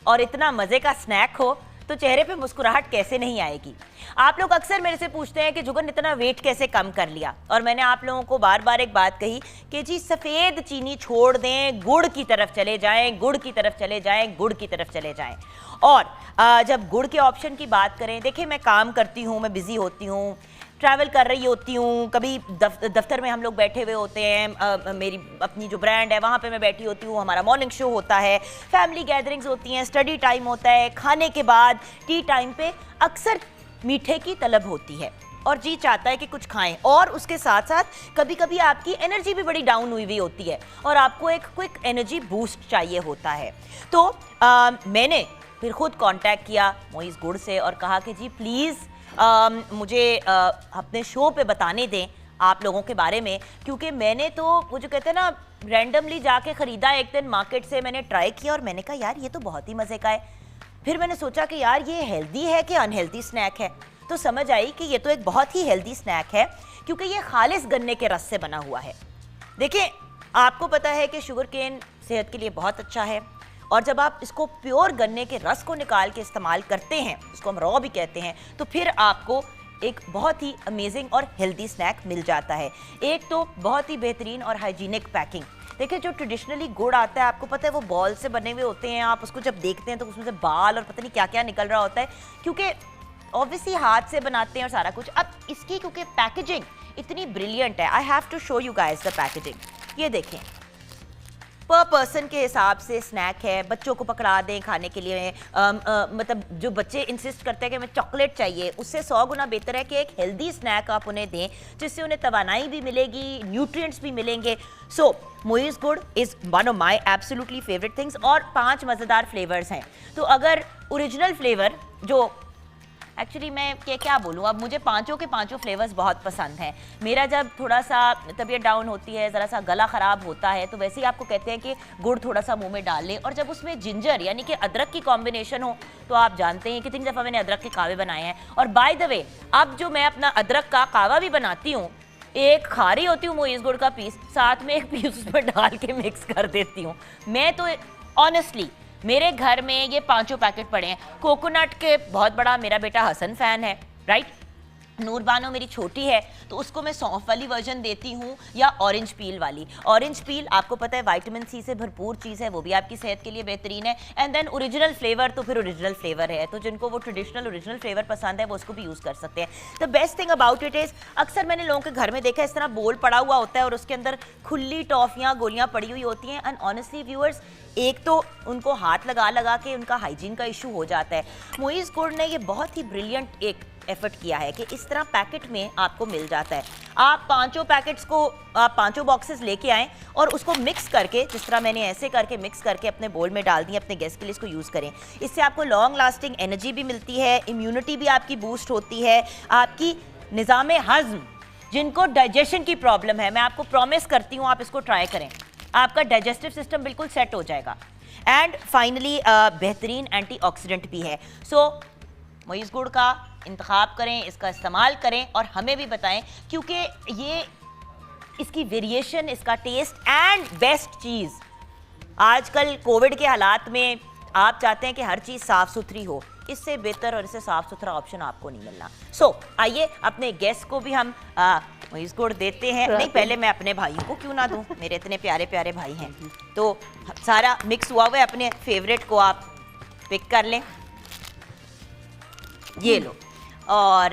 S1: और इतना मजे का स्नैक हो तो चेहरे पे मुस्कुराहट कैसे नहीं आएगी। आप लोग अक्सर मेरे से पूछते हैं कि जुगन इतना वेट कैसे कम कर लिया, और मैंने आप लोगों को बार बार एक बात कही कि जी सफ़ेद चीनी छोड़ दें, गुड़ की तरफ चले जाएं, गुड़ की तरफ चले जाएं, गुड़ की तरफ चले जाएं। और जब गुड़ के ऑप्शन की बात करें, देखिए मैं काम करती हूँ, मैं बिज़ी होती हूँ, ट्रैवल कर रही होती हूँ, कभी दफ्तर में हम लोग बैठे हुए होते हैं, मेरी अपनी जो ब्रांड है वहाँ पे मैं बैठी होती हूँ, हमारा मॉर्निंग शो होता है, फैमिली गैदरिंग्स होती हैं, स्टडी टाइम होता है, खाने के बाद टी टाइम पे अक्सर मीठे की तलब होती है और जी चाहता है कि कुछ खाएं, और उसके साथ साथ कभी कभी आपकी एनर्जी भी बड़ी डाउन हुई होती है और आपको एक क्विक एनर्जी बूस्ट चाहिए होता है। तो मैंने फिर खुद कांटेक्ट किया मोइज़ गुड़ से और कहा कि जी प्लीज़ मुझे अपने शो पे बताने दें आप लोगों के बारे में, क्योंकि मैंने तो वो जो कहते हैं ना रैंडमली जाके ख़रीदा एक दिन मार्केट से, मैंने ट्राई किया और मैंने कहा यार ये तो बहुत ही मज़े का है। फिर मैंने सोचा कि यार ये हेल्दी है कि अनहेल्दी स्नैक है, तो समझ आई कि ये तो एक बहुत ही हेल्दी स्नैक है क्योंकि ये खालिस गन्ने के रस से बना हुआ है। देखिए आपको पता है कि शुगर केन सेहत के लिए बहुत अच्छा है, और जब आप इसको प्योर गन्ने के रस को निकाल के इस्तेमाल करते हैं, इसको हम रॉ भी कहते हैं, तो फिर आपको एक बहुत ही अमेजिंग और हेल्दी स्नैक मिल जाता है। एक तो बहुत ही बेहतरीन और हाइजीनिक पैकिंग। देखिए जो ट्रेडिशनली गुड़ आता है, आपको पता है वो बॉल से बने हुए होते हैं, आप उसको जब देखते हैं तो उसमें से बाल और पता नहीं क्या क्या निकल रहा होता है, क्योंकि ऑब्वियसली हाथ से बनाते हैं और सारा कुछ। अब इसकी क्योंकि पैकेजिंग इतनी ब्रिलियंट है, I have to show you guys the packaging. ये देखें, पर पर्सन के हिसाब से स्नैक है, बच्चों को पकड़ा दें खाने के लिए, मतलब जो बच्चे इंसिस्ट करते हैं कि हमें चॉकलेट चाहिए, उससे 100 गुना बेहतर है कि एक हेल्दी स्नैक आप उन्हें दें जिससे उन्हें तवानाई भी मिलेगी, न्यूट्रिएंट्स भी मिलेंगे। सो मोइज़ गुड़ is one of my absolutely favourite things, और 5 मज़ेदार फ्लेवर्स हैं। तो अगर ओरिजिनल फ्लेवर जो एक्चुअली मैं क्या बोलूँ, अब मुझे पांचों के पांचों फ्लेवर्स बहुत पसंद हैं। मेरा जब थोड़ा सा तबीयत डाउन होती है, ज़रा सा गला ख़राब होता है, तो वैसे ही आपको कहते हैं कि गुड़ थोड़ा सा मुंह में डाल लें, और जब उसमें जिंजर यानी कि अदरक की कॉम्बिनेशन हो, तो आप जानते हैं कितनी दफ़ा मैंने अदरक के कावे बनाए हैं। और बाय द वे अब जो मैं अपना अदरक का कावा भी बनाती हूँ, एक खा रही होती हूँ मोइज़ गुड़ का पीस, साथ में एक पीस उसमें डाल के मिक्स कर देती हूँ। मैं तो ऑनेस्टली मेरे घर में ये 5 पैकेट पड़े हैं। कोकोनट के बहुत बड़ा मेरा बेटा हसन फ़ैन है, राइट, नूरबानो मेरी छोटी है तो उसको मैं सौंफ वाली वर्जन देती हूँ या ऑरेंज पील वाली। ऑरेंज पील आपको पता है विटामिन सी से भरपूर चीज़ है, वो भी आपकी सेहत के लिए बेहतरीन है। एंड देन ओरिजिनल फ्लेवर तो फिर ओरिजिनल फ्लेवर है, तो जिनको वो ट्रेडिशनल ओरिजिनल फ्लेवर पसंद है वो उसको भी यूज़ कर सकते हैं। The best thing about it is, अक्सर मैंने लोगों के घर में देखा है इस तरह बोल पड़ा हुआ होता है और उसके अंदर खुली टॉफ़ियाँ गोलियाँ पड़ी हुई होती हैं। एंड ऑनेस्टली व्यूअर्स, एक तो उनको हाथ लगा लगा के उनका हाइजीन का इशू हो जाता है। मोइज़ गुड ने ये बहुत ही ब्रिलियंट एक एफर्ट किया है कि इस तरह पैकेट में आपको मिल जाता है। आप पांचों बॉक्सेस लेके आएं और उसको मिक्स करके, जिस तरह मैंने ऐसे करके मिक्स करके अपने बोल में डाल दी, अपने गेस्ट के लिए इसको यूज़ करें। इससे आपको लॉन्ग लास्टिंग एनर्जी भी मिलती है, इम्यूनिटी भी आपकी बूस्ट होती है, आपकी निज़ाम हज़्म, जिनको डाइजेशन की प्रॉब्लम है, मैं आपको प्रॉमिस करती हूँ आप इसको ट्राई करें, आपका डाइजेस्टिव सिस्टम बिल्कुल सेट हो जाएगा। एंड फाइनली बेहतरीन एंटीऑक्सीडेंट भी है। सो मोइज़ गुड़ का इंतखाब करें, इसका इस्तेमाल करें और हमें भी बताएं, क्योंकि ये इसकी वेरिएशन, इसका टेस्ट एंड बेस्ट चीज़, आजकल कोविड के हालात में आप चाहते हैं कि हर चीज़ साफ़ सुथरी हो, इससे बेहतर और इससे साफ़ सुथरा ऑप्शन आपको नहीं मिलना। सो आइए अपने गेस्ट को भी हम मोइज़ गुड़ देते हैं। नहीं, पहले मैं अपने भाइयों को क्यों ना दूं, मेरे इतने प्यारे प्यारे भाई हैं। तो सारा मिक्स हुआ हुआ है, अपने फेवरेट को आप पिक कर लें, ये लो। और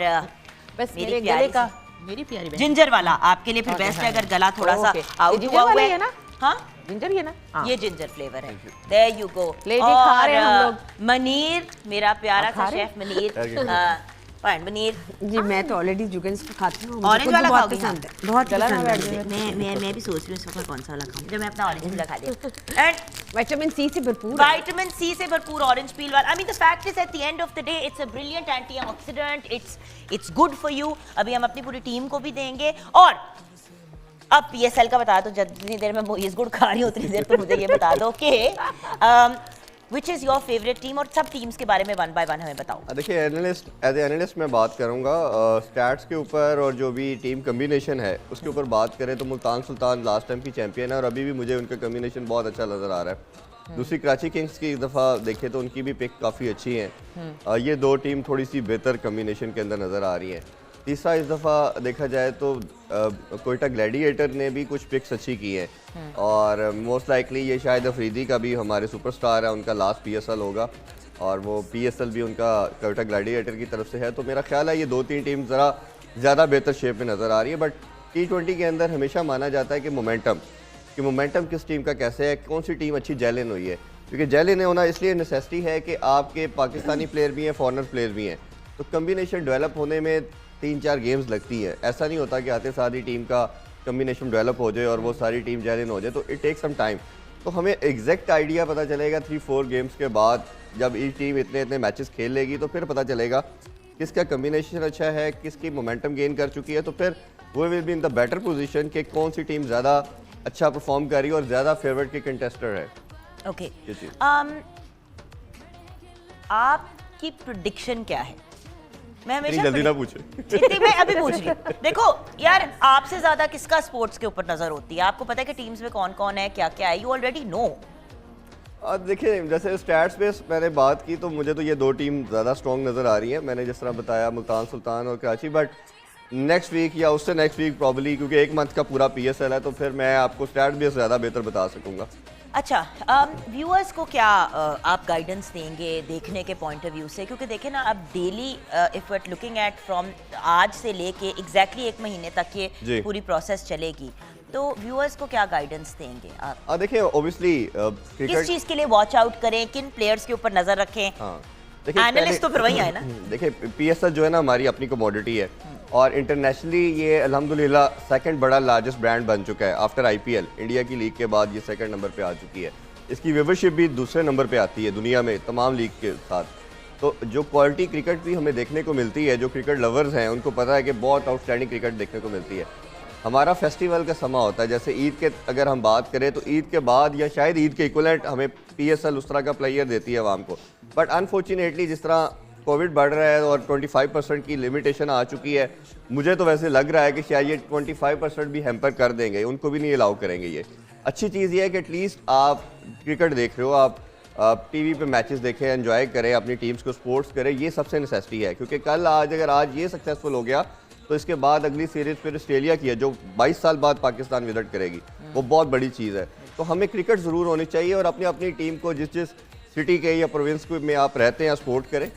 S4: बस
S1: मेरी
S4: मेरे
S1: प्यारी
S4: गले का, मेरी प्यारी बहन,
S1: जिंजर वाला आपके लिए फिर बेस्ट है अगर गला थोड़ा सा आउट हुआ हुआ है ना। हाँ,
S4: जिंजर ही है ना? हाँ।
S1: ये जिंजर फ्लेवर है। There you go.
S4: लेडी खा रहे हैं हम लोग।
S1: मनीर, मेरा प्यारा
S4: खा
S1: सा
S4: रहे हैं?
S1: Chef Manir, fine Manir.
S2: जी मैं तो ऑलरेडी जुगन्स को खाती हूँ, मुझे
S1: ऑरेंज
S2: खुद
S1: वाला
S2: बहुत
S1: खाओगी?
S2: पसंद है, बहुत
S4: गला ना
S2: पसंद
S4: बैठ
S2: है।
S4: जाए।
S1: मैं भी सोच रही हूँ इस वक्त कौन सा वाला खाऊं, जब मैं अपना ऑरेंज वाला खा लिया। एंड
S2: विटामिन सी से भरपूर है।
S1: विटामिन सी से भरपूर ऑरेंज पील वाला। I mean the fact is at the end of the day it's a brilliant antioxidant, it's good for you. अभी हम अपनी पूरी टीम को भी देंगे। और अब पीएसएल का बता दो, जितनी देर में मोइज़ गुड़ खा रही हूँ उतनी देर तो मुझे ये बता दो कि which is your favourite team, और सब टीम्स के बारे में वन बाय वन हमें बताओ।
S5: देखिए, एज एनालिस्ट मैं बात करूंगा स्टैट्स के ऊपर, और जो भी टीम कम्बिनेशन है उसके ऊपर बात करें तो मुल्तान सुल्तान लास्ट टाइम की चैंपियन है और अभी भी मुझे उनका कम्बिनेशन बहुत अच्छा नज़र आ रहा है। दूसरी कराची किंग्स की इस दफ़ा देखें तो उनकी भी पिक काफ़ी अच्छी है। ये दो टीम थोड़ी सी बेहतर कम्बिनेशन के अंदर नज़र आ रही हैं। तीसरा, इस दफ़ा देखा जाए तो कोयटा ग्लैडिएटर ने भी कुछ पिक्स अच्छी की हैं और मोस्ट लाइकली ये शायद अफरीदी का भी हमारे सुपरस्टार है, उनका लास्ट पीएसएल होगा और वो पीएसएल भी उनका कोयटा ग्लैडिएटर की तरफ से है। तो मेरा ख्याल है ये दो तीन टीम ज़रा ज़्यादा बेहतर शेप में नज़र आ रही है। बट T20 के अंदर हमेशा माना जाता है कि मोमेंटम किस टीम का कैसे है, कौन सी टीम अच्छी जेल इन हुई है, क्योंकि जेल इन होना इसलिए नेसेसिटी है कि आपके पाकिस्तानी प्लेयर भी हैं, फॉरनर प्लेयर भी हैं, तो कम्बिनेशन डेवलप होने में 3-4 गेम्स लगती है। ऐसा नहीं होता कि आते साथ ही टीम का कम्बिनेशन डेवलप हो जाए और वो सारी टीम जेल इन हो जाए, तो इट टेक सम टाइम। तो हमें एग्जैक्ट आइडिया पता चलेगा 3-4 गेम्स के बाद, जब ईच टीम इतने मैचेस खेल लेगी तो फिर पता चलेगा किसका कम्बिनेशन अच्छा है, किसकी मोमेंटम गेन कर चुकी है, तो फिर वो will be in the better position कि कौन सी टीम ज़्यादा अच्छा परफॉर्म कर रही है और ज़्यादा फेवरेट की कंटेस्टर है।
S1: ओके, आपकी प्रेडिक्शन क्या है? मैं हमेशा
S5: जल्दी ना पूछे।
S1: इतनी मैं अभी पूछ रही हूँ। देखो यार, आपसे ज्यादा किसका स्पोर्ट्स के ऊपर नजर होती है? आपको पता है कि टीम्स में कौन कौन है, क्या क्या है, यू ऑलरेडी नो।
S5: देखिए, जैसे स्टैट्स पे मैंने बात की तो मुझे तो ये दो टीम ज़्यादा स्ट्रॉन्ग नज़र आ रही है। मैंने जिस तरह बताया मुल्तान सुल्तान और कराची, बट नेक्स्ट वीक या उससे नेक्स्ट वीक प्रॉब्ली, क्योंकि एक मंथ का पूरा पीएसएल है, तो फिर मैं आपको स्टैट बेस ज़्यादा बेहतर बता सकूँगा।
S1: अच्छा, व्यूअर्स को क्या आप गाइडेंस देंगे देखने के पॉइंट ऑफ व्यू से? क्योंकि देखें ना, अब daily if we are looking at from आज से लेके एग्जैक्टली 1 महीने तक ये पूरी प्रोसेस चलेगी, तो व्यूअर्स को क्या गाइडेंस देंगे आप?
S5: देखिए, ओबियसली
S1: किस चीज़ के लिए वॉच आउट करें, किन प्लेयर्स के ऊपर नज़र रखें? एनालिस्ट तो फिर वही आए ना।
S5: देखिए, पीएसएल जो है ना हमारी अपनी कमोडिटी है और इंटरनेशनली ये अल्हम्दुलिल्लाह सेकंड बड़ा लार्जेस्ट ब्रांड बन चुका है। आफ्टर आईपीएल इंडिया की लीग के बाद ये सेकंड नंबर पे आ चुकी है। इसकी व्यूवरशिप भी दूसरे नंबर पे आती है दुनिया में तमाम लीग के साथ। तो जो क्वालिटी क्रिकेट भी हमें देखने को मिलती है, जो क्रिकेट लवर्स हैं उनको पता है कि बहुत आउटस्टैंडिंग क्रिकेट देखने को मिलती है। हमारा फेस्टिवल का समा होता है, जैसे ईद के अगर हम बात करें तो ईद के बाद या शायद ईद के इक्वलेंट हमें पीएसएल उस तरह का प्लेयर देती है आवाम को। बट अनफॉर्चुनेटली जिस तरह कोविड बढ़ रहा है और 25% की लिमिटेशन आ चुकी है, मुझे तो वैसे लग रहा है कि शायद ये 25% भी हैम्पर कर देंगे, उनको भी नहीं अलाउ करेंगे। ये अच्छी चीज़ ये है कि एटलीस्ट आप क्रिकेट देख रहे हो, आप टीवी पे मैचेस देखें, एंजॉय करें, अपनी टीम्स को स्पोर्ट्स करें, ये सबसे नेसेसिटी है। क्योंकि कल अगर आज ये सक्सेसफुल हो गया तो इसके बाद अगली सीरीज फिर ऑस्ट्रेलिया की है जो 22 साल बाद पाकिस्तान विजिट करेगी, वो बहुत बड़ी चीज़ है। तो हमें क्रिकेट ज़रूर होनी चाहिए और अपनी अपनी टीम को जिस जिस सिटी के या प्रोविंस में आप रहते हैं सपोर्ट करें।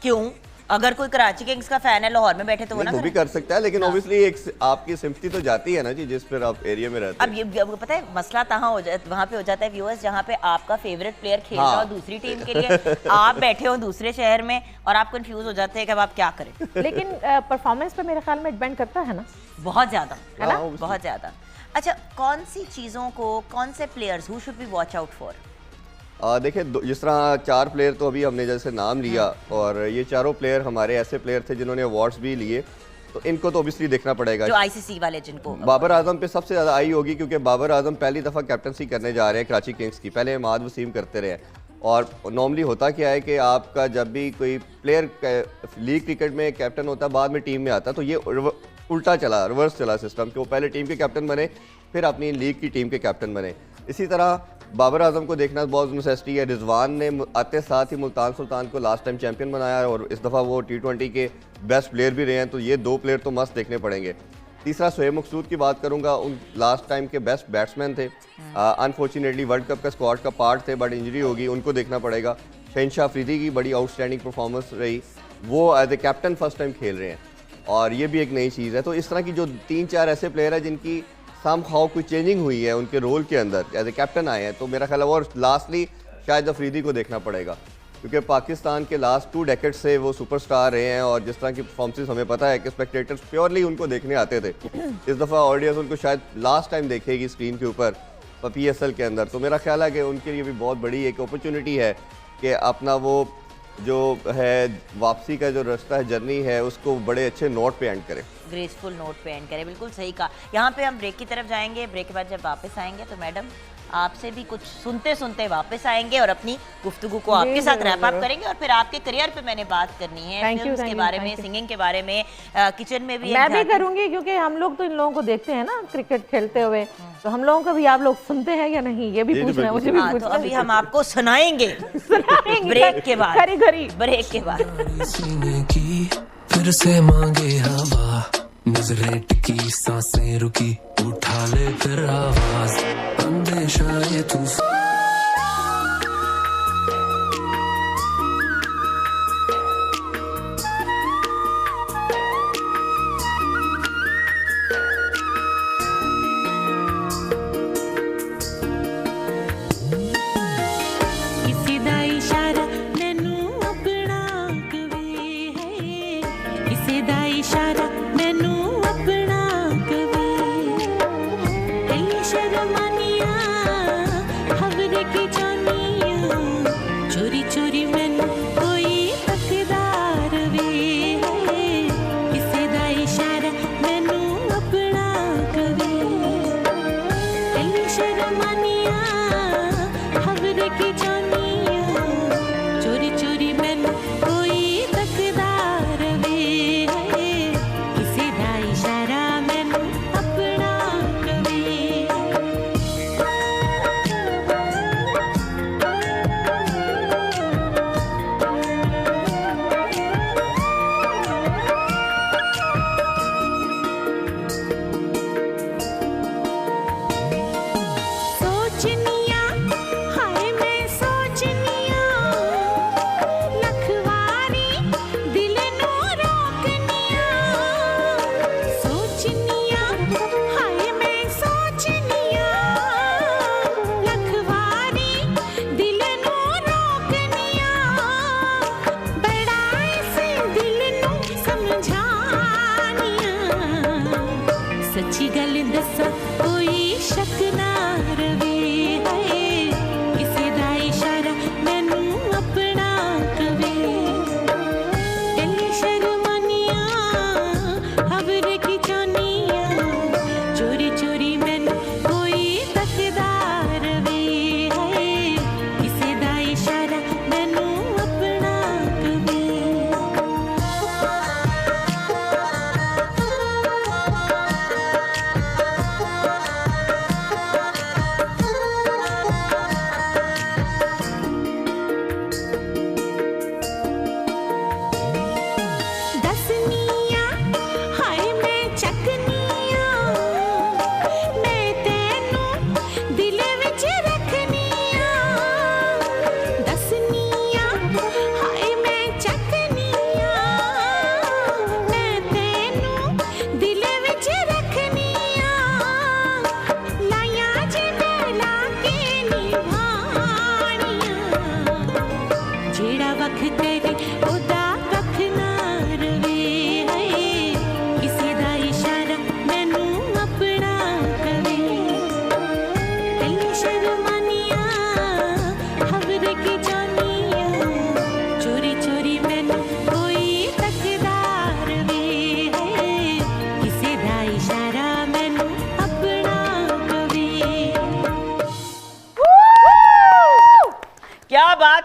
S1: क्यों? अगर कोई कराची किंग्स का फैन है लाहौर में बैठे तो वो ना
S5: वो भी कर सकता है, लेकिन ऑब्वियसली एक आपकी सिंपैथी तो जाती है ना जी जिस पर आप एरिया में रहते हैं।
S1: अब ये पता है मसला वहाँ पे हो जाता है व्यूअर्स, जहाँ पे आपका फेवरेट प्लेयर खेल रहा हो दूसरी टीम के लिए, आप बैठे हो दूसरे शहर में और आप कंफ्यूज हो जाते हैं कि अब आप क्या करें।
S4: लेकिन परफॉर्मेंस पे मेरे ख्याल में डिपेंड करता है ना,
S1: बहुत ज्यादा,
S4: है ना?
S1: बहुत ज्यादा। अच्छा, कौन सी चीजों को, कौन से players who should be watch out for?
S5: देखिए जिस तरह 4 प्लेयर तो अभी हमने जैसे नाम लिया और ये चारों प्लेयर हमारे ऐसे प्लेयर थे जिन्होंने अवार्ड्स भी लिए, तो इनको तो ऑब्वियसली देखना पड़ेगा।
S1: जो आईसीसी वाले जिनको
S5: बाबर आजम पे सबसे ज़्यादा आई होगी क्योंकि बाबर आजम पहली दफ़ा कैप्टनसी करने जा रहे हैं कराची किंग्स की। पहले इमाद वसीम करते रहे और नॉर्मली होता क्या है कि आपका जब भी कोई प्लेयर लीग क्रिकेट में कैप्टन होता है बाद में टीम में आता, तो ये उल्टा चला, रिवर्स चला सिस्टम कि वो पहले टीम के कैप्टन बने फिर अपनी लीग की टीम के कैप्टन बने। इसी तरह बाबर आजम को देखना बहुत नेसेसिटी है। रिजवान ने आते साथ ही मुल्तान सुल्तान को लास्ट टाइम चैंपियन बनाया और इस दफ़ा वो T20 के बेस्ट प्लेयर भी रहे हैं, तो ये 2 प्लेयर तो मस्त देखने पड़ेंगे। तीसरा शोएब मकसूद की बात करूंगा, उन लास्ट टाइम के बेस्ट बैट्समैन थे, अनफॉर्चुनेटली वर्ल्ड कप का स्क्वाड का पार्ट थे बट इंजरी होगी, उनको देखना पड़ेगा। शहनशाह अफरीदी की बड़ी आउटस्टैंडिंग परफॉर्मेंस रही, वो as a captain first time खेल रहे हैं और ये भी एक नई चीज़ है। तो इस तरह की जो 3-4 ऐसे प्लेयर हैं जिनकी समहाउ कोई चेंजिंग हुई है उनके रोल के अंदर एज ए कैप्टन आए हैं, तो मेरा ख्याल है। और लास्टली शायद अफरीदी को देखना पड़ेगा क्योंकि पाकिस्तान के लास्ट 2 डेकेड से वो सुपरस्टार रहे हैं और जिस तरह की परफॉर्मेंस हमें पता है कि स्पेक्टेटर्स प्योरली उनको देखने आते थे। इस दफ़ा ऑडियंस उनको शायद लास्ट टाइम देखेगी स्क्रीन के ऊपर PSL के अंदर, तो मेरा ख्याल है कि उनके लिए भी बहुत बड़ी एक अपॉर्चुनिटी है कि अपना वो जो है वापसी का जो रास्ता है, जर्नी है, उसको बड़े अच्छे नोट पे एंड करें,
S1: ग्रेसफुल नोट पे एंड करें। बिल्कुल सही कहा। यहाँ पे हम ब्रेक की तरफ जाएंगे, ब्रेक के बाद जब वापस आएंगे तो मैडम आपसे भी कुछ सुनते सुनते वापस आएंगे और अपनी गुफ्तगू को आपके साथ रैप अप करेंगे और फिर आपके करियर पे मैंने बात करनी है, फिल्म्स के बारे में, सिंगिंग के बारे में, किचन में भी
S4: मैं भी करूंगी क्योंकि हम लोग तो इन लोगों को देखते हैं ना क्रिकेट खेलते हुए, तो हम लोगों को भी आप लोग सुनते हैं या नहीं ये भी पूछना है मुझे भी पूछना
S1: है। तो अभी हम आपको सुनाएंगे ब्रेक के बाद, ब्रेक के बाद।
S6: सीने की फिर से मांगे हवा, नजरें टिकी सांसें रुकी, उठा ले फिर आवाज, अंदेशा ये तूफान।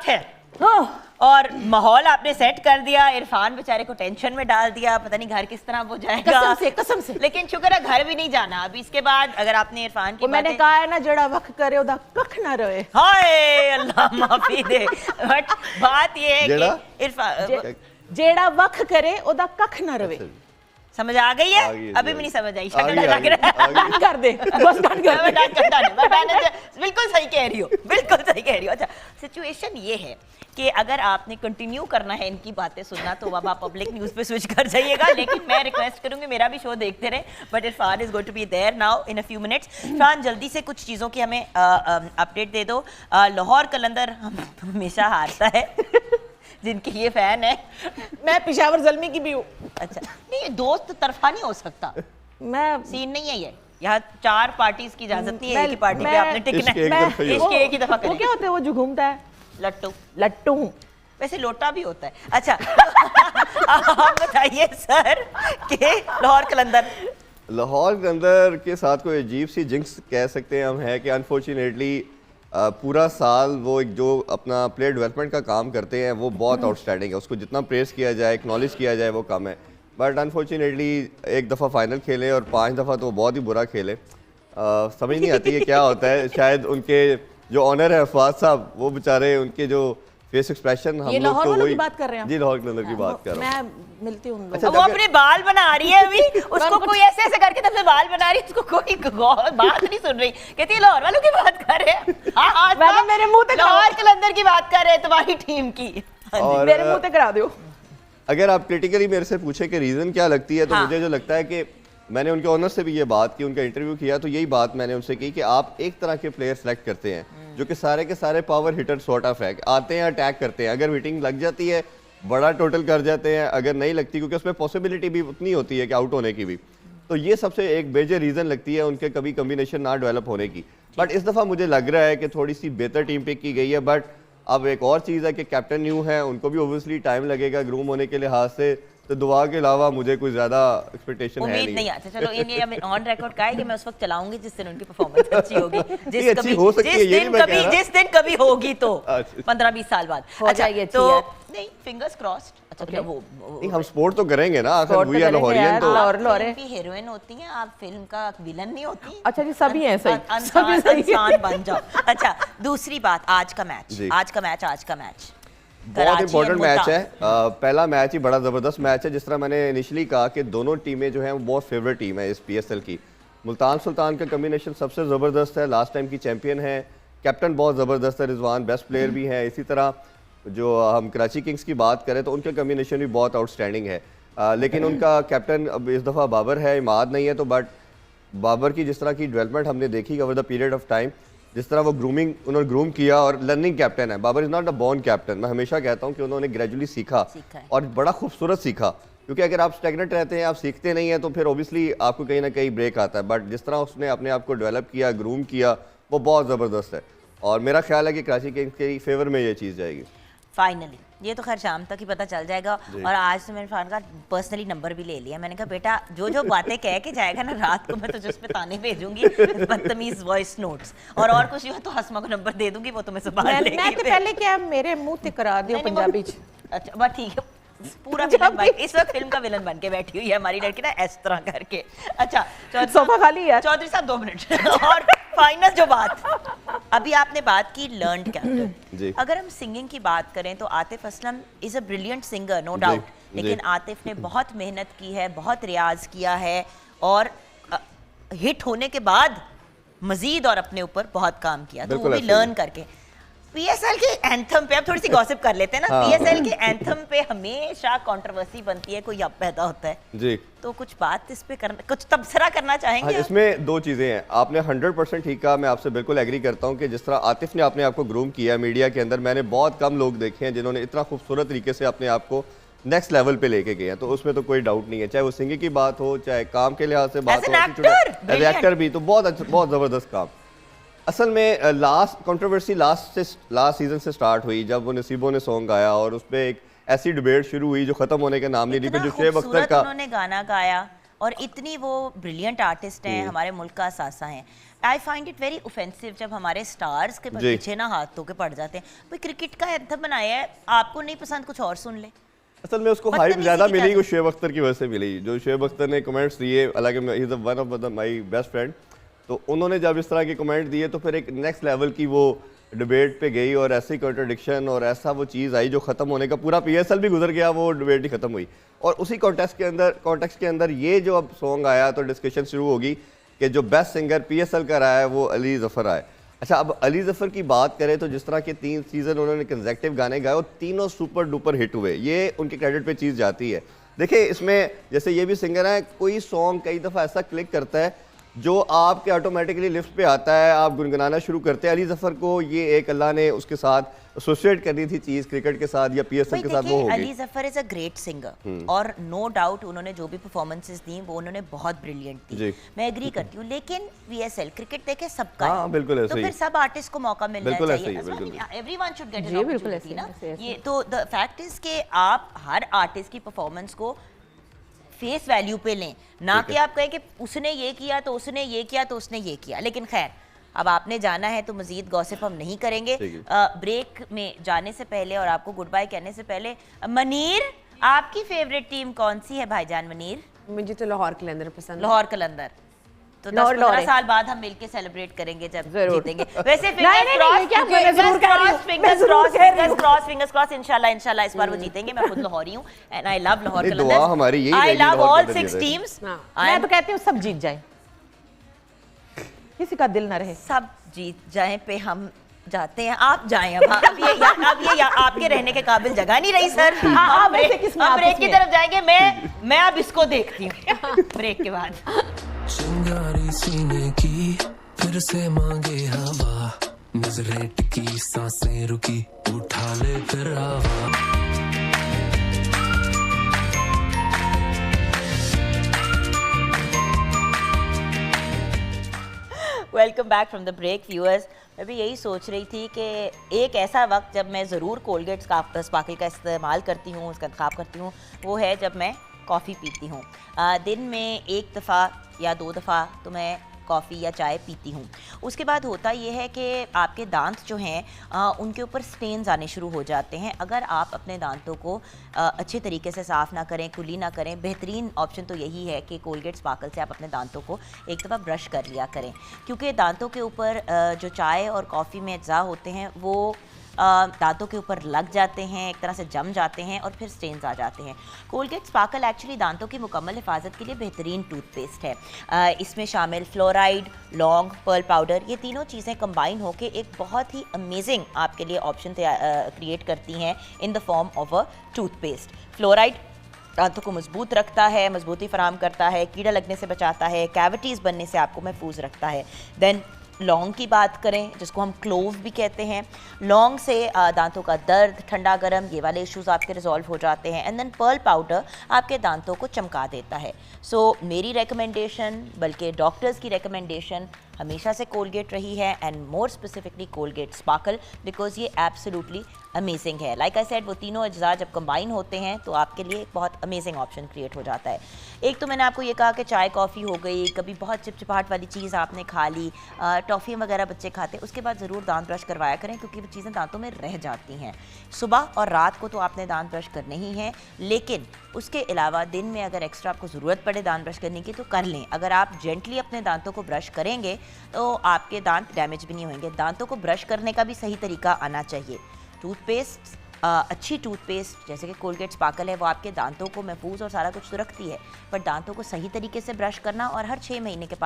S1: बात है। और माहौल आपने सेट कर दिया, इरफान बेचारे को टेंशन में डाल दिया, पता नहीं घर किस तरह हो जाएगा।
S4: कसम से
S1: लेकिन शुक्र है घर भी नहीं जाना अभी। इसके बाद अगर आपने इरफान की
S4: मैंने कहा है ना, जड़ा वख करे उदा कख ना रहे।
S1: हाय अल्लाह माफी दे, बट बात ये है
S5: जेड़ा?
S1: कि इरफान
S4: जेड़ा वख करे उदा कख ना रहे।
S1: समझ आ गई है?
S5: आ गई है,
S1: अभी
S5: आ
S1: भी नहीं
S5: गई।
S1: समझ आई,
S5: आ
S1: शक्ल
S5: गई, आ
S1: लग रहा है।
S5: गई, आ गई।
S4: कर दे, बस डन कर दे।
S1: बिल्कुल सही कह रही हो, बिल्कुल सही कह रही हो। अच्छा, सिचुएशन ये है कि अगर आपने कंटिन्यू करना है इनकी बातें सुनना तो अब आप पब्लिक न्यूज़ पे स्विच कर जाइएगा, लेकिन मैं रिक्वेस्ट करूंगी मेरा भी शो देखते रहे। But Irfan is going to be there now in a few minutes. Irfan जल्दी से कुछ चीज़ों की हमें अपडेट दे दो। लाहौर कलंदर हमेशा हारता है जिनकी ये फैन है।
S4: मैं पेशावर जल्मी की भी हूँ।
S1: अच्छा नहीं, दोस्त तरफा नहीं हो सकता,
S4: मैं
S1: सीन नहीं है ये। यहाँ 4 पार्टीज की इजाजत नहीं है,
S4: मैं-
S1: एक ही पार्टी पे
S4: मैं-
S1: आपने टिकना
S5: इश्क एक
S1: है।
S5: तरफा ही
S1: इश्क एक ही दफा
S4: वो
S1: करें।
S4: क्या होता है वो जो घूमता है?
S1: लट्टू,
S4: लट्टू।
S1: वैसे लोटा भी होता है। अच्छा आप बताइए सर कि लाहौर कलंदर
S5: लाहौर के अंदर के साथ कोई अजीब सी जिंक्स कह सकते हैं हम, है कि अनफॉर्चुनेटली पूरा साल वो एक जो अपना प्लेयर डेवलपमेंट का काम करते हैं वो बहुत आउटस्टैंडिंग है। उसको जितना प्रेस किया जाए, एक्नॉलेज किया जाए वो कम है। बट अनफॉर्चुनेटली एक दफ़ा फाइनल खेले और 5 दफ़ा तो बहुत ही बुरा खेले। समझ नहीं आती है क्या होता है। शायद उनके जो ऑनर है अफवाज साहब, वो बेचारे उनके जो फेस एक्सप्रेशन हम
S4: ये
S5: लोग
S4: लाहौर
S5: तो
S4: वालों
S5: वही
S4: की बात कर रहे हैं?
S5: जी, लाहौर के अंदर की बात कर रहा हूँ।
S4: मैं मिलती हूँ उन
S5: अच्छा,
S4: लोगों
S1: वो अपने बाल बना रही है अभी, उसको कोई ऐसे ऐसे करके तब से बाल बना रही है, उसको कोई बात नहीं सुन रही। कहती है लाहौर वालों की बात कर रहे हैं। हाँ,
S4: मैंने मेरे मुंह तक
S1: लाहौर कलंदर की बात कर रहे हैं तुम्हारी टीम की।
S5: और
S4: मेरे मुंह तक करा दो।
S5: अगर आप क्रिटिकली मेरे से पूछे कि रीज़न क्या लगती है, तो
S1: हाँ।
S5: मुझे जो लगता है कि मैंने उनके ऑनर से भी ये बात की, उनका इंटरव्यू किया तो यही बात मैंने उनसे की कि आप एक तरह के प्लेयर सेलेक्ट करते हैं जो कि सारे के सारे पावर हिटर सॉर्ट ऑफ है, आते हैं अटैक करते हैं, अगर हिटिंग लग जाती है बड़ा टोटल कर जाते हैं, अगर नहीं लगती क्योंकि उसमें पॉसिबिलिटी भी उतनी होती है कि आउट होने की भी। तो ये सबसे एक मेजर रीज़न लगती है उनके कभी कम्बिनेशन ना डेवलप होने की। बट इस दफ़ा मुझे लग रहा है कि थोड़ी सी बेहतर टीम पिक की गई है। बट अब एक और चीज़ है कि कैप्टन न्यू है, उनको भी ओबियसली टाइम लगेगा ग्रूम होने के लिहाज से, तो दुआ के अलावा मुझे कोई ज़्यादा एक्सपेक्टेशन है
S1: उम्मीद
S5: नहीं।
S1: नहीं। अच्छा चलो, ये हमें ऑन रिकॉर्ड का है कि मैं उस वक्त चलाऊंगी जिस दिन उनकी परफॉर्मेंस अच्छी होगी,
S5: ये अच्छी हो सकती है, ये नहीं मैं कह रहा।
S1: जिस दिन कभी होगी तो
S5: अच्छा।
S1: 15-20 साल बाद
S4: हो जाएगी अच्छी
S1: तो
S4: यार।
S1: नहीं, फिंगर्स क्रॉस्ड। अच्छा मतलब वो
S5: नहीं, हम स्पोर्ट तो करेंगे ना, आखिर
S4: Sport तो
S5: वी आर
S4: करेंगे
S5: लाहौरियन
S4: यार।
S5: तो।
S4: लाहौर
S1: फिल्म की हीरोइन होती हैं आप, फिल्म का विलन नहीं होती।
S4: अच्छा जी, सभी हैं सही,
S1: इंसान
S4: सभी सही
S1: इंसान बन जाओ। अच्छा दूसरी बात, आज का मैच
S5: जी।
S1: आज का मैच
S5: बहुत इंपॉर्टेंट मैच
S1: मुल्तान।
S5: है। पहला मैच ही बड़ा ज़बरदस्त मैच है। जिस तरह मैंने इनिशियली कहा कि दोनों टीमें जो हैं वो बहुत फेवरेट टीम है इस PSL की। मुल्तान सुल्तान का कम्बिनेशन सबसे ज़बरदस्त है, लास्ट टाइम की चैंपियन है, कैप्टन बहुत ज़बरदस्त है, रिजवान बेस्ट प्लेयर भी हैं। इसी तरह जो हम कराची किंग्स की बात करें तो उनका कम्बिनेशन भी बहुत आउटस्टैंडिंग है। लेकिन उनका कैप्टन अब इस दफ़ा बाबर है, इमाद नहीं है। तो बट बाबर की जिस तरह की डेवलपमेंट हमने देखी over the period of time, जिस तरह वो उन्होंने ग्रूम किया, और लर्निंग कैप्टन है Babar, is not a born captain. मैं हमेशा कहता हूँ कि उन्होंने ग्रेजुअली सीखा
S1: है।
S5: और बड़ा खूबसूरत सीखा, क्योंकि अगर आप स्टेगनेंट रहते हैं, आप सीखते नहीं हैं, तो फिर ओबियसली आपको कहीं ना कहीं ब्रेक आता है। बट जिस तरह उसने अपने आप को डेवलप किया, ग्रूम किया, वो बहुत ज़बरदस्त है। और मेरा ख्याल है कि कराची किंग्स के फेवर में ये चीज़ जाएगी
S1: फाइनली। ये तो खैर शाम तक ही पता चल जाएगा। और आज तो मैंने इरफान का पर्सनली नंबर भी ले लिया। मैंने कहा बेटा जो जो बातें कह के जाएगा ना रात को, मैं तुझे उस पे ताने भेजूंगी, बदतमीज वॉइस नोट्स, और कुछ हो तो हसमा को नंबर दे दूंगी, वो तुम्हें संभाल लेगी।
S4: मैं तो पहले क्या मेरे मुंह ते करा दियो
S1: नहीं,
S4: पंजाबी च।
S1: अच्छा बस ठीक है, पूरा विलन बन, इस वक्त फिल्म का विलन बन के बैठी हुई है हमारी लड़की ना, इस तरह करके। अच्छा
S4: सोफा खाली है।
S1: चौधरी साहब 2 मिनट। और फाइनल जो बात अभी आपने बात की लर्न
S5: जी।
S1: कैप्टन, अगर हम सिंगिंग की बात करें तो Atif Aslam is a brilliant singer no doubt, लेकिन आतिफ ने बहुत मेहनत की है, बहुत रियाज किया है, और हिट होने के बाद मजीद और अपने ऊपर बहुत काम किया, तो वो
S5: बिल्कुल
S1: भी
S5: ऐसे ही।
S1: लर्न करके। PSL के एंथम पे अब थोड़ी सी गॉसिप कर लेते हैं ना।
S5: हाँ।
S1: PSL के एंथम पे हमेशा कंट्रोवर्सी बनती है, कोई अब पैदा होता है,
S5: जी।
S1: तो कुछ बात इस पे करना, कुछ तबसरा करना
S5: हाँ,
S1: चाहेंगे?
S5: इसमें 2 चीज़ें हैं। आपने 100% ठीक कहा, मैं आपसे बिल्कुल एग्री करता हूँ कि जिस तरह आतिफ ने अपने आप को ग्रूम किया मीडिया के अंदर, मैंने बहुत कम लोग देखे हैं जिन्होंने इतना खूबसूरत तरीके से अपने आप को नेक्स्ट लेवल पे लेके गए हैं। तो उसमें तो कोई डाउट नहीं है, चाहे वो सिंगिंग की बात हो, चाहे काम के लिहाज से बात
S1: As
S5: हो,
S1: an actor,
S5: एज एक्टर भी तो बहुत अच्छा, बहुत ज़बरदस्त काम। असल में लास्ट कंट्रोवर्सी लास्ट सीजन से स्टार्ट हुई, जब वो नसीबों ने सॉन्ग गाया और उस पर एक ऐसी डिबेट शुरू हुई जो खत्म होने का नाम नहीं ली,
S1: इतना
S5: जो शुएब अख्तर
S1: खूबसूरत
S5: का
S1: उन्होंने गाना गाया और इतनी वो ब्रिलियंट आर्टिस्ट हैं, हमारे मुल्क का असासा हैं। I find it very offensive जब हमारे स्टार्स के पीछे ना हाथ धो के पड़ जाते हैं। भाई क्रिकेट का एंथम बनाया है, आपको नहीं पसंद कुछ और सुन ले।
S5: असल में उसको हाइप ज़्यादा मिली, वो शुएब अख्तर की वजह से मिली। जो शुएब अख्तर ने कमेंट्स दिए, हालांकि he is one of my best friend, तो उन्होंने जब इस तरह के कमेंट दिए तो फिर एक नेक्स्ट लेवल की वो डिबेट पे गई और ऐसी कॉन्ट्रडिक्शन और ऐसा वो चीज़ आई जो ख़त्म होने का पूरा PSL भी गुजर गया, वो डिबेट ही ख़त्म हुई। और उसी कॉन्टेक्स्ट के अंदर ये जो अब सॉन्ग आया तो डिस्कशन शुरू होगी कि जो बेस्ट सिंगर PSL का रहा है वो अली ज़फ़र आए। अच्छा, अब अली ज़फ़र की बात करें तो जिस तरह के 3 सीज़न उन्होंने कंसेक्टिव गाने गाए और तीनों सुपर डुपर हिट हुए, ये उनके क्रेडिट पे चीज़ जाती है। देखिए इसमें जैसे ये भी सिंगर हैं, कोई सॉन्ग कई दफ़ा ऐसा क्लिक करता है जो आपके ऑटोमेटिकली लिफ्ट पे आता है, आप गुनगुनाना शुरू करते हैं। अली ज़फ़र को ये एक अल्लाह ने उसके साथ एसोसिएट करनी थी चीज़ क्रिकेट के साथ या PSL के साथ, वो हो गई।
S1: Ali Zafar is a great singer और नो डाउट उन्होंने जो भी परफॉर्मेंसेस दी वो उन्होंने बहुत ब्रिलियंट दी, मैं एग्री करती हूँ। लेकिन PSL क्रिकेट देखे सबका,
S5: हाँ बिल्कुल ऐसे
S1: तो
S5: ही,
S1: फिर सब आर्टिस्ट को मौका मिलना चाहिए। Everyone should get an opportunity ना। ये तो द फैक्ट इज कि आप हर आर्टिस्ट की परफॉर्मेंस को फेस वैल्यू पे लें, ना कि आप कहें कि उसने ये किया तो उसने ये किया तो उसने ये किया। लेकिन खैर अब आपने जाना है तो मजीद गॉसिप हम नहीं करेंगे। ब्रेक में जाने से पहले और आपको गुड बाय कहने से पहले, मनीर आपकी फेवरेट टीम कौन सी है भाईजान मनीर?
S2: मुझे तो लाहौर कलंदर पसंद है।
S1: लाहौर कलंदर तो 10-15 साल बाद हम मिलके सेलिब्रेट करेंगे जब जीतेंगे। वैसे फिंगर्स क्रॉस इंशाल्लाह इस बार वो जीतेंगे। मैं खुद लाहौरी हूँ and I love Lahore Qalandars,
S5: दुआ हमारी यही
S1: आई
S5: रहेगी
S1: लव
S5: लाहौर
S1: ऑल 6 टीम्स।
S4: मैं तो कहती हूँ सब जीत जाए, किसी का दिल ना रहे।
S1: सब जीत जाए पे हम जाते हैं, आप जाएं। अब ये आपके रहने के काबिल जगह नहीं रही सर।
S4: आप
S1: ब्रेक की तरफ जाएंगे। मैं अब इसको देखती हूँ ब्रेक के बाद।
S6: चिंगारी सीने की फिर से मांगे हवा, नजरें टिकी सांसें रुकी, उठा ले फिर आवा।
S1: Welcome back from the break viewers. मैं भी यही सोच रही थी कि एक ऐसा वक्त जब मैं ज़रूर कोलगेट स्पार्कल का इस्तेमाल करती हूँ, उसका इंतखाब करती हूँ, वो है जब मैं कॉफ़ी पीती हूँ। दिन में 1 दफ़ा या 2 दफ़ा तो मैं कॉफ़ी या चाय पीती हूँ। उसके बाद होता ये है कि आपके दांत जो हैं उनके ऊपर स्टेन्स आने शुरू हो जाते हैं। अगर आप अपने दांतों को अच्छे तरीके से साफ़ ना करें, कुली ना करें, बेहतरीन ऑप्शन तो यही है कि कोलगेट स्पार्कल से आप अपने दांतों को एक दफ़ा ब्रश कर लिया करें, क्योंकि दांतों के ऊपर जो चाय और कॉफ़ी में अज्जा होते हैं वो दांतों के ऊपर लग जाते हैं, एक तरह से जम जाते हैं और फिर स्टेन्स आ जाते हैं। कोलगेट स्पार्कल एक्चुअली दांतों की मुकम्मल हिफाजत के लिए बेहतरीन टूथपेस्ट है। इसमें शामिल फ्लोराइड, लौंग, पर्ल पाउडर, ये तीनों चीज़ें कंबाइन होकर एक बहुत ही अमेजिंग आपके लिए ऑप्शन क्रिएट करती हैं in the form of a toothpaste. Fluoride दांतों को मजबूत रखता है, मजबूती फराहम करता है, कीड़ा लगने से बचाता है, कैविटीज़ बनने से आपको महफूज रखता है। देन लौंग की बात करें, जिसको हम क्लोव भी कहते हैं, लौंग से दांतों का दर्द, ठंडा गरम, ये वाले इश्यूज आपके रिजॉल्व हो जाते हैं। एंड देन पर्ल पाउडर आपके दांतों को चमका देता है। सो मेरी रिकमेंडेशन, बल्कि डॉक्टर्स की रिकमेंडेशन हमेशा से कोलगेट रही है and more specifically Colgate sparkle, because ये एब्सोल्युटली अमेजिंग है। लाइक आई सेड, वो तीनों अज्जा जब कंबाइन होते हैं तो आपके लिए एक बहुत अमेजिंग ऑप्शन क्रिएट हो जाता है। एक तो मैंने आपको ये कहा कि चाय कॉफ़ी हो गई, कभी बहुत चिपचिपाहट वाली चीज़ आपने खा ली, टॉफ़ी वगैरह बच्चे खाते हैं, उसके बाद ज़रूर दांत ब्रश करवाया करें, क्योंकि वो चीज़ें दांतों में रह जाती हैं। सुबह और रात को तो आपने दांत ब्रश करने ही हैं, लेकिन उसके अलावा दिन में अगर एक्स्ट्रा आपको ज़रूरत पड़े दांत ब्रश करने की तो कर लें। अगर आप जेंटली अपने दांतों को ब्रश करेंगे तो आपके दांत डैमेज भी नहीं होंगे। दांतों को ब्रश करने का भी सही तरीका आना चाहिए। टूथपेस्ट, अच्छी टूथपेस्ट जैसे कि कोलगेट स्पार्कल है, वो आपके दांतों को महफूज और सारा कुछ तो रखती है, पर दांतों को सही तरीके से ब्रश करना और हर 6 महीने के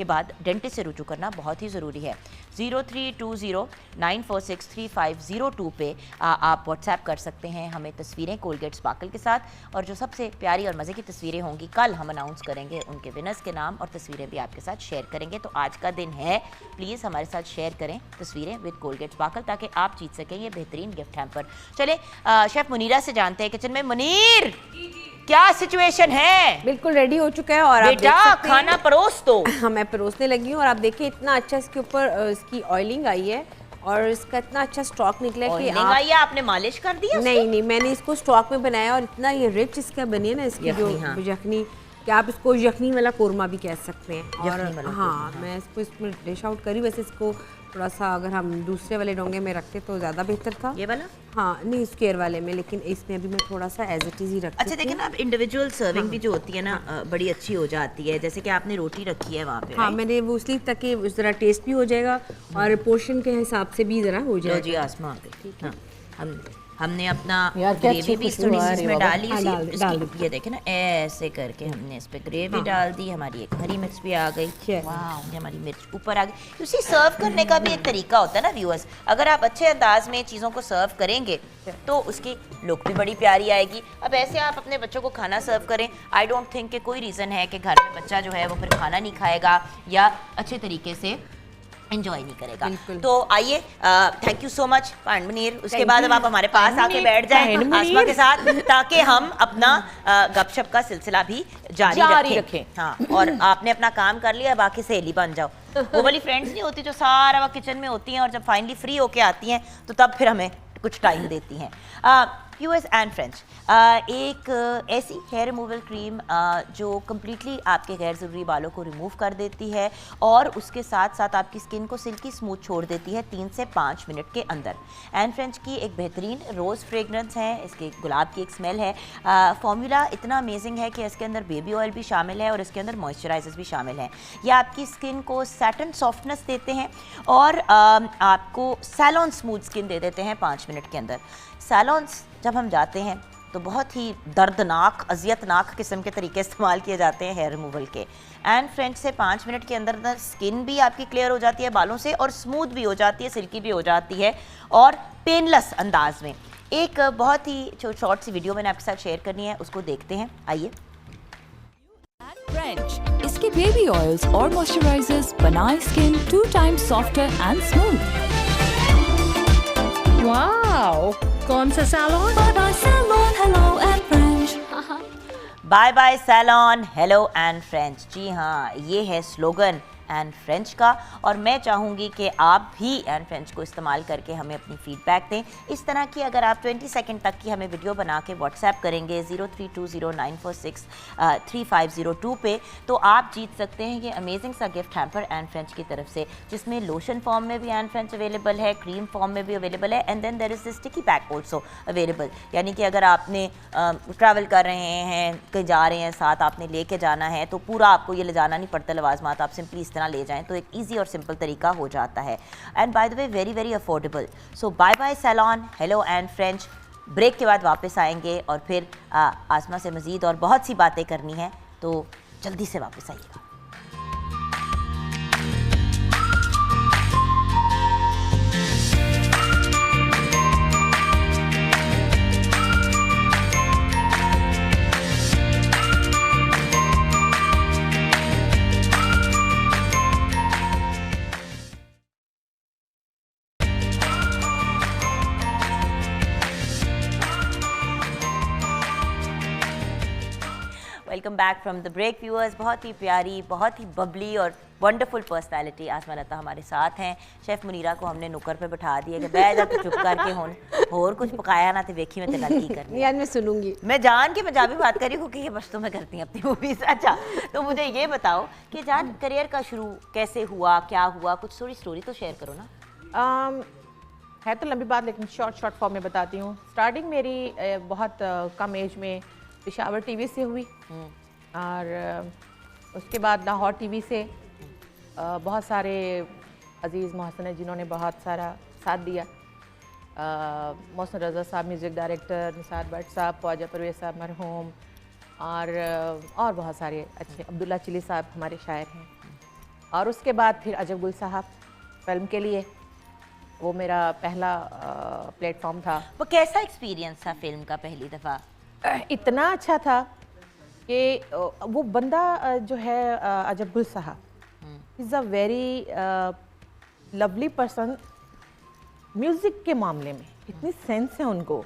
S1: बाद डेंटिस्ट से रुजू करना बहुत ही ज़रूरी है। 0320946350 पे आप व्हाट्सएप कर सकते हैं हमें तस्वीरें कोलगेट स्पार्कल के साथ, और जो सबसे प्यारी और मज़े की तस्वीरें होंगी कल हम अनाउंस करेंगे उनके विनर्स के नाम, और तस्वीरें भी आपके साथ शेयर करेंगे। तो आज का दिन है, प्लीज़ हमारे साथ शेयर करें तस्वीरें विद कोलगेट स्पार्कल ताकि आप जीत सकें ये बेहतरीन गिफ्ट हैम्पर। चले शेफ मुनीरा से जानते हैं किचन में। मुनीर, क्या सिचुएशन है?
S2: बिल्कुल रेडी हो चुका है और
S1: बेटा खाना परोस दो।
S2: हाँ, मैं परोसने लगी हूँ और आप देखिए इतना अच्छा इसके ऊपर इसकी ऑयलिंग आई है और इसका इतना अच्छा स्टॉक निकला है कि
S1: आपने मालिश कर दिया?
S2: नहीं, मैंने इसको स्टॉक में बनाया और इतना ये रिच इसका बनी है ना, इसकी जो यखनी कि आप इसको यखनी वाला कोरमा भी कह सकते हैं। और
S1: यखनी वाला
S2: हाँ, मैं इसको इसमें डिश आउट करी। वैसे इसको थोड़ा सा अगर हम दूसरे वाले डोंगे में रखते तो ज़्यादा बेहतर था।
S1: ये वाला?
S2: हाँ, नहीं स्क्वायर वाले में, लेकिन इसमें अभी मैं थोड़ा सा एज इट इज़ ही रखती
S1: अच्छा देखिए ना, अब इंडिविजुअल सर्विंग भी जो होती है ना बड़ी अच्छी हो जाती है। जैसे कि आपने रोटी रखी है वहाँ पे,
S2: हाँ, मैंने वो इसलिए ताकि ज़रा टेस्ट भी हो जाएगा और पोर्शन के हिसाब से भी ज़रा हो
S1: लो
S2: जाएगा।
S1: जी आसमां पे, ठीक है। हमने अपना
S4: यार, क्या
S1: ग्रेवी
S4: अच्छी
S1: भी
S4: खुशबू
S1: थोड़ी
S4: आ
S1: सी
S4: रही
S1: इसमें
S4: है बाबा।
S1: डाली।
S2: हाँ, डाल
S1: ये देखे ना, ऐसे करके हमने इस पे ग्रेवी डाल दी। हमारी एक हरी मिर्च भी आ गई। वाह, ये हमारी मिर्च ऊपर आ गई। उसी सर्व करने का भी एक तरीका होता है ना व्यूअर्स। अगर आप अच्छे अंदाज में चीज़ों को सर्व करेंगे तो उसकी लुक भी बड़ी प्यारी आएगी। अब ऐसे आप अपने बच्चों को खाना सर्व करें, आई डोंट थिंक कि कोई रीज़न है कि घर में बच्चा जो है वो फिर खाना नहीं खाएगा या अच्छे तरीके से एंजॉय नहीं करेगा। तो आइए, thank you so much Munir. उसके बाद अब आप हमारे पास आके बैठ जाएं आसमा के साथ, ताकि हम अपना गपशप का सिलसिला भी जारी रखें। हाँ, और आपने अपना काम कर लिया, बाकी सहेली बन जाओ। वो वाली फ्रेंड्स नहीं होती जो सारा वक्त किचन में होती हैं और जब फाइनली फ्री होके आती हैं तो तब फिर हमें कुछ टाइम देती हैं। व्यूअर्स एंड फ्रेंड्स, एक ऐसी हेयर रिमूवल क्रीम जो कम्प्लीटली आपके गैर ज़रूरी बालों को रिमूव कर देती है और उसके साथ साथ आपकी स्किन को सिल्की स्मूथ छोड़ देती है 3 से 5 मिनट के अंदर। एंड फ्रेंड्स की एक बेहतरीन रोज़ फ्रेगरेंस है, इसके गुलाब की एक स्मेल है। फॉर्मूला इतना अमेजिंग है कि इसके अंदर बेबी ऑयल भी शामिल है और इसके अंदर मॉइस्चराइजर्स भी शामिल हैं। ये आपकी स्किन को सैटिन सॉफ्टनेस देते हैं और आपको सैलॉन स्मूथ स्किन दे देते हैं 5 मिनट के अंदर। सैलॉन्स जब हम जाते हैं तो बहुत ही दर्दनाक, अजियतनाक किस्म के तरीके इस्तेमाल किए जाते हैं हेयर रिमूवल के। एंड फ्रेंड्स से 5 मिनट के अंदर अंदर स्किन भी आपकी क्लियर हो जाती है बालों से और स्मूथ भी हो जाती है, सिल्की भी हो जाती है और पेनलेस अंदाज में। एक बहुत ही शॉर्ट सी वीडियो मैंने आपके साथ शेयर करनी है, उसको देखते हैं, आइए।
S7: फ्रेंच इसके बेबी ऑयल्स और मॉइस्चराइजर्स बनाए skin 2 times softer and smooth.
S3: Wow, कौन सा salon?
S7: Bye bye salon, hello and French.
S1: Bye bye salon, hello and French. जी हाँ, ये है स्लोगन एंड फ्रेंच का और मैं चाहूँगी कि आप भी एंड फ्रेंच को इस्तेमाल करके हमें अपनी फीडबैक दें। इस तरह की अगर आप 20 सेकंड तक की हमें वीडियो बना के व्हाट्सएप करेंगे 0320946352 पे, तो आप जीत सकते हैं ये अमेजिंग सा गिफ्ट हैम्पर एंड फ्रेंच की तरफ से, जिसमें लोशन फॉर्म में भी एंड फ्रेंच अवेलेबल है, क्रीम फॉर्म में भी अवेलेबल है and then there is this sticky pack also available. यानी कि अगर आपने ट्रैवल कर रहे हैं, कहीं जा रहे हैं, साथ आपने लेके जाना है तो पूरा आपको ये ले जाना नहीं पड़ता लवाजमात, आप सिंपली इस तरह ले जाएं तो एक इजी और सिंपल तरीका हो जाता है। And by the way very very affordable. So bye bye salon, hello and French. Break के बाद वापस आएंगे और फिर आसमा से मज़ीद और बहुत सी बातें करनी है, तो जल्दी से वापस आइएगा। Welcome back from the break viewers. बहुत ही प्यारी, बहुत ही बबली और वंडरफुल पर्सनैलिटी आसमा लता हमारे साथ हैं। शेफ़ मुनीरा को हमने नुक्कर पे बैठा दिया कि बैठ जा तू चुप करके हुन और कुछ पकाया ना तो वेखी मैं तेरा की करनी।
S2: यार मैं सुनूंगी,
S1: मैं जान के पंजाबी बात करी क्योंकि ये बस तो मैं करती हूँ अपनी मूवीज़। अच्छा, तो मुझे ये बताओ कि जान करियर का शुरू कैसे हुआ, क्या हुआ, कुछ स्टोरी तो शेयर करो ना।
S4: है तो लंबी बात, लेकिन शॉर्ट फॉर्म में बताती हूँ। स्टार्टिंग मेरी बहुत कम एज में पेशावर टीवी से हुई और उसके बाद लाहौर टीवी से बहुत सारे अजीज़ मोहसिन हैं जिन्होंने बहुत सारा साथ दिया। मोहसिन रज़ा साहब म्यूज़िक डायरेक्टर, निसार भट्ट साहब, ख्वाजा परवेज़ साहब मरहूम और बहुत सारे अच्छे, अब्दुल्ला चिली साहब हमारे शायर हैं। और उसके बाद फिर अजब गुल साहब फिल्म के लिए, वो मेरा पहला प्लेटफॉर्म था।
S1: वो कैसा एक्सपीरियंस था फिल्म का पहली दफ़ा?
S4: इतना अच्छा था कि वो बंदा जो है अजब गुल साहब is a very lovely person. Music के मामले में इतनी सेंस है उनको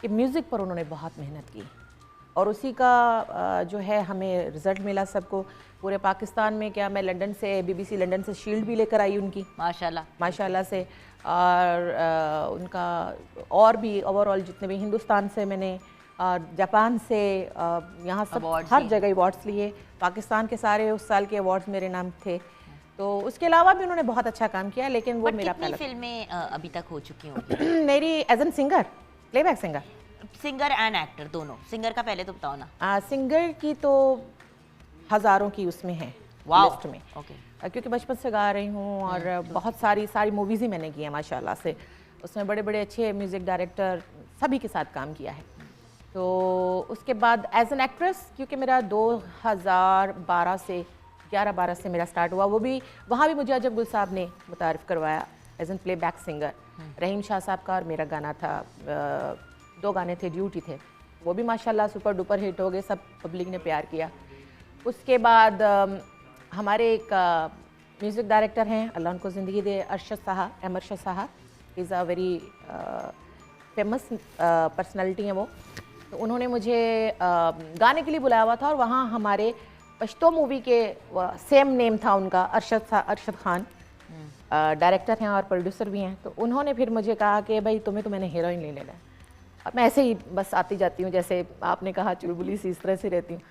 S4: कि म्यूज़िक पर उन्होंने बहुत मेहनत की और उसी का जो है हमें रिज़ल्ट मिला सबको, पूरे पाकिस्तान में। क्या मैं लंदन से, BBC लंदन से शील्ड भी लेकर आई उनकी, माशाल्लाह से। और उनका और भी ओवरऑल जितने भी हिंदुस्तान से मैंने और जापान से यहाँ सब
S1: Awards
S4: हर
S1: लिए।
S4: जगह अवार्ड्स लिए। पाकिस्तान के सारे उस साल के अवार्ड्स मेरे नाम थे। तो उसके अलावा भी उन्होंने बहुत अच्छा काम किया, लेकिन वो
S1: बट
S4: मेरा
S1: कितनी
S4: पहला
S1: फिल्में अभी तक हो चुकी होंगी?
S4: मेरी as an singer, playback singer.
S1: Singer and actor दोनों। सिंगर का पहले तो बताओ ना।
S4: सिंगर की तो हज़ारों की उसमें है
S1: वाओ,
S4: लिस्ट में,
S1: ओके।
S4: क्योंकि बचपन से गा रही हूँ और बहुत सारी मूवीज़ ही मैंने की है माशाल्लाह से। उसमें बड़े बड़े अच्छे म्यूज़िक डायरेक्टर सभी के साथ काम किया है। तो उसके बाद एज एन एक्ट्रेस, क्योंकि मेरा 2012 से 11-12 से मेरा स्टार्ट हुआ, वो भी वहाँ भी मुझे अजब गुल साहब ने मुतारिफ़ करवाया एज एन प्लेबैक सिंगर। रहीम शाह साहब का और मेरा गाना था, 2 गाने थे, ड्यूटी थे, वो भी माशाल्लाह सुपर डुपर हिट हो गए, सब पब्लिक ने प्यार किया। उसके बाद हमारे एक म्यूज़िक डायरेक्टर हैं, अल्लाह उनको ज़िंदगी दे, Arshad Saha is a very famous personality हैं वो। तो उन्होंने मुझे गाने के लिए बुलाया हुआ था, और वहाँ हमारे पश्तो मूवी के सेम नेम था उनका, अरशद खान डायरेक्टर हैं और प्रोड्यूसर भी हैं। तो उन्होंने फिर मुझे कहा कि भाई तुम्हें तो मैंने हीरोइन ले लेना है। अब मैं ऐसे ही बस आती जाती हूँ, जैसे आपने कहा चुलबुली सी, इस तरह से रहती हूँ।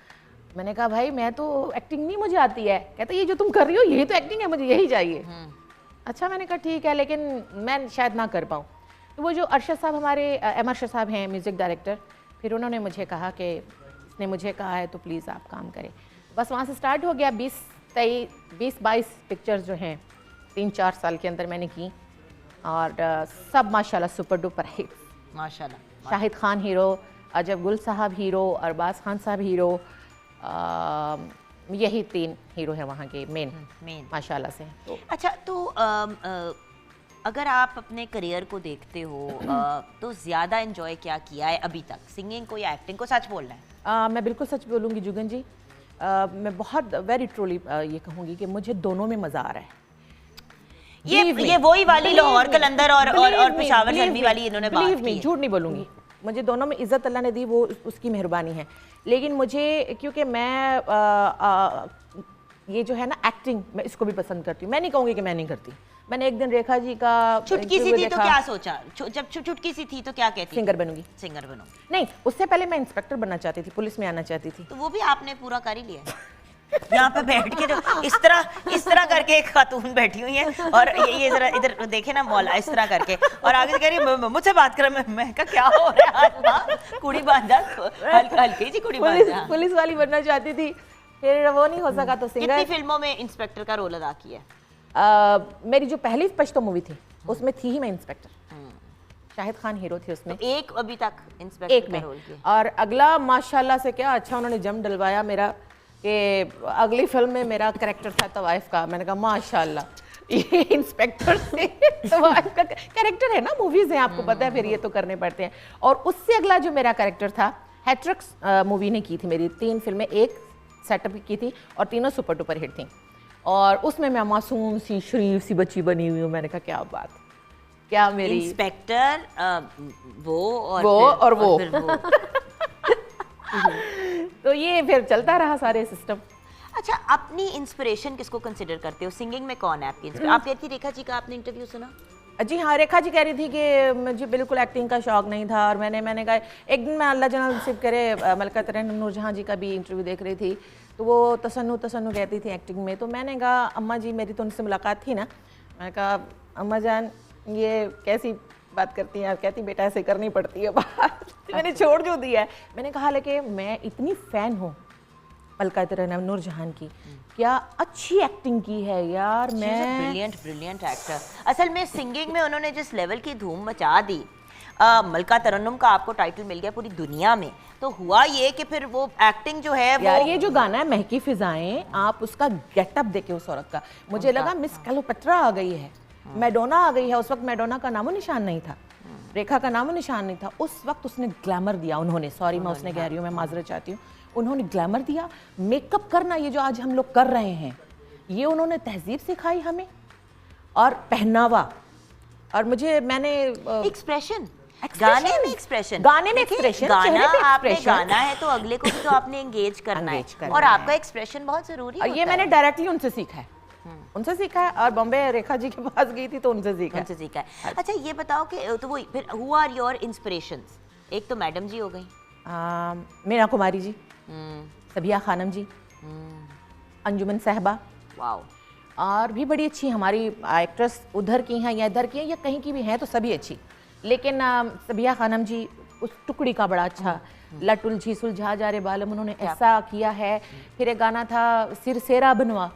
S4: मैंने कहा भाई मैं तो एक्टिंग नहीं मुझे आती है। कहते ये जो तुम कर रही हो यही तो एक्टिंग है, मुझे यही चाहिए। अच्छा, मैंने कहा ठीक है, लेकिन मैं शायद ना कर पाऊँ। तो वो जो अरशद साहब हमारे अरशद साहब हैं म्यूज़िक डायरेक्टर, फिर उन्होंने मुझे कहा कि इसने मुझे कहा है तो प्लीज़ आप काम करें। बस वहाँ से स्टार्ट हो गया। 20-22 पिक्चर्स जो हैं 3-4 साल के अंदर मैंने की, और सब माशाल्लाह सुपर डुपर हिट।
S1: माशाल्लाह।
S4: शाहिद खान हीरो, अजब गुल साहब हीरो, अरबाज खान साहब हीरो, यही 3 हीरो हैं वहाँ के मेन माशाल्लाह से। तो
S1: अच्छा, तो अगर आप अपने करियर को देखते हो तो ज़्यादा एंजॉय क्या किया है अभी तक, सिंगिंग को या एक्टिंग को? सच बोलना है।
S4: मैं बिल्कुल सच बोलूँगी जुगन जी, मैं बहुत वेरी ट्रूली ये कहूँगी कि मुझे दोनों में मज़ा आ रहा है।
S1: ये वही वाली लाहौर कलंदर और पेशावर जलमी वाली इन्होंने बात की है।
S4: झूठ नहीं बोलूँगी, मुझे दोनों में इज़्ज़त अल्लाह ने दी, वो उसकी मेहरबानी है। लेकिन मुझे, क्योंकि मैं ये जो है ना एक्टिंग, मैं इसको भी पसंद करती हूँ। मैं नहीं कहूँगी कि मैं नहीं करती। मैंने एक दिन रेखा जी का
S1: चुटकी सी थी तो क्या सोचा? जब चुटकी सी थी तो क्या कहती?
S4: सिंगर बनूंगी।
S1: सिंगर बनूंगी।
S4: नहीं, उससे पहले मैं इंस्पेक्टर बनना चाहती थी, पुलिस में आना चाहती थी।
S1: तो वो भी आपने पूरा कर ही लिया। यहाँ पे बैठ के जो इस तरह करके एक खातून बैठी हुई है, और ये जरा इधर देखे ना मौला, इस तरह करके, और आगे से कह रही है मुझसे बात कर। मैं कहा क्या हो रहा है? कुड़ी बांधा, हल्की जी कुड़ी बांधा।
S4: पुलिस वाली बनना चाहती थी, फिर वो नहीं हो सका तो सिंगर।
S1: कितनी फिल्मों में इंस्पेक्टर का रोल अदा किया?
S4: मेरी जो पहली पश्तो मूवी थी उसमें थी ही मैं इंस्पेक्टर। शाहिद खान हीरो थे उसमें।
S1: तो एक अभी तक इंस्पेक्टर
S4: एक में, और अगला माशाल्लाह से क्या अच्छा उन्होंने जम डलवाया मेरा, कि अगली फिल्म में मेरा कैरेक्टर था तवाइफ का। मैंने कहा माशाल्लाह, ये इंस्पेक्टर से तवाइफ का कैरेक्टर है ना, मूवीज हैं आपको पता है, फिर ये तो करने पड़ते हैं। और उससे अगला जो मेरा कैरेक्टर था, हैट्रिक्स मूवी ने की थी मेरी, 3 फिल्में एक सेटअप की थी, और तीनों सुपर डुपर हिट थी। और उसमें मैं मासूम सी शरीफ सी बच्ची बनी हुई हूँ। मैंने कहा क्या बात, क्या मेरी
S1: इंस्पेक्टर वो
S4: और वो। तो ये फिर चलता रहा सारे सिस्टम।
S1: अच्छा, अपनी इंस्पिरेशन किसको कंसिडर करते हो? सिंगिंग में कौन है आपकी इंस्पिरेशन? आप कहती रेखा जी का आपने इंटरव्यू सुना?
S4: जी हाँ, रेखा जी कह रही थी कि मुझे बिल्कुल एक्टिंग का शौक नहीं था, और मैंने कहा, एक दिन मैं अल्लाह जना नसीब करे मलका तरीन नूरजहां जी का भी इंटरव्यू देख रही थी, तो वो तसन्नु कहती थी एक्टिंग में। तो मैंने कहा अम्मा जी, मेरी तो उनसे मुलाकात थी ना, मैंने कहा अम्मा जान ये कैसी बात करती हैं? कहती बेटा ऐसे करनी पड़ती है बात। तो मैंने छोड़ जो दिया है। मैंने कहा लेकिन मैं इतनी फ़ैन हूँ मलका तरीन नूरजहां की, क्या अच्छी एक्टिंग की है यार। मैं
S1: ब्रिलियंट एक्टर। असल में सिंगिंग में उन्होंने जिस लेवल की धूम मचा दी, मलका तरन्नुम का आपको टाइटल मिल गया पूरी दुनिया में, तो हुआ ये कि फिर वो एक्टिंग जो है
S4: यार, ये जो गाना है महकी फिजाएं, आप उसका गेटअप देखे उस औरत का, मुझे लगा मिस क्लेओपेट्रा आ गई है, मैडोना आ गई है। उस वक्त मैडोना का नामो निशान नहीं था, रेखा का नामो निशान नहीं था। उस वक्त उसने ग्लैमर दिया, उन्होंने, सॉरी मैं उसने कह रही हूँ, मैं माजरत चाहती हूँ, उन्होंने ग्लैमर दिया। मेकअप करना, ये जो आज हम लोग कर रहे हैं, ये उन्होंने तहजीब सिखाई हमें, और पहनावा। और मैंने
S1: एक्सप्रेशन, गाने में एक्सप्रेशन,
S4: गाना आपने
S1: गाना है तो अगले को भी तो आपने एंगेज करना है, और आपका एक्सप्रेशन बहुत जरूरी है।
S4: ये मैंने डायरेक्टली उनसे सीखा है, और बॉम्बे रेखा जी के पास गई थी तो उनसे सीखा है।
S1: अच्छा, ये बताओ कि तो वो फिर हु आर योर इंस्पिरेशंस? एक तो मैडम जी हो गई,
S4: मीना कुमारी जी, सबिया खानम जी, अंजुमन साहबा,
S1: वाओ,
S4: और भी बड़ी अच्छी हमारी एक्ट्रेस उधर की हैं या इधर की हैं या कहीं की भी हैं तो सभी अच्छी, लेकिन सबिया खानम जी उस टुकड़ी का बड़ा अच्छा, लटुल झी सुलझा जा रे बालम उन्होंने ऐसा किया है। फिर एक गाना था सिर सेरा बनवा,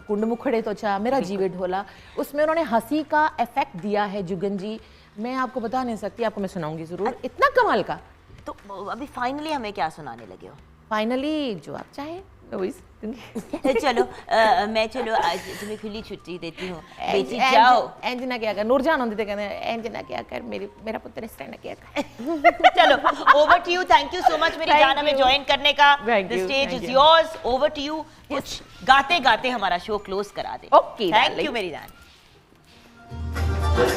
S4: कुंड मुखड़े तो चा मेरा जीवे ढोला, उसमें उन्होंने हंसी का इफेक्ट दिया है जुगन जी, मैं आपको बता नहीं सकती, आपको मैं सुनाऊंगी जरूर, इतना कमाल का।
S1: तो अभी फाइनली हमें क्या सुनाने लगे हो?
S4: फाइनली जो आप चाहें मैं वही सुनूंगी।
S1: चलो चलो आज तुम्हें खुली छुट्टी देती हूँ, बेटी जाओ।
S4: इंज ना क्या कर, नूरजान होंदी ते कहंदे इंज ना क्या कर, मेरा पुत्र इस तरह ना क्या कर।
S1: चलो over to you, thank you so much मेरी जान हमें ज्वाइन करने का। The stage is yours, over to you. कुछ गाते गाते हमारा शो क्लोज करा दे।
S4: ओके,
S1: थैंक यू मेरी जान।
S8: मैं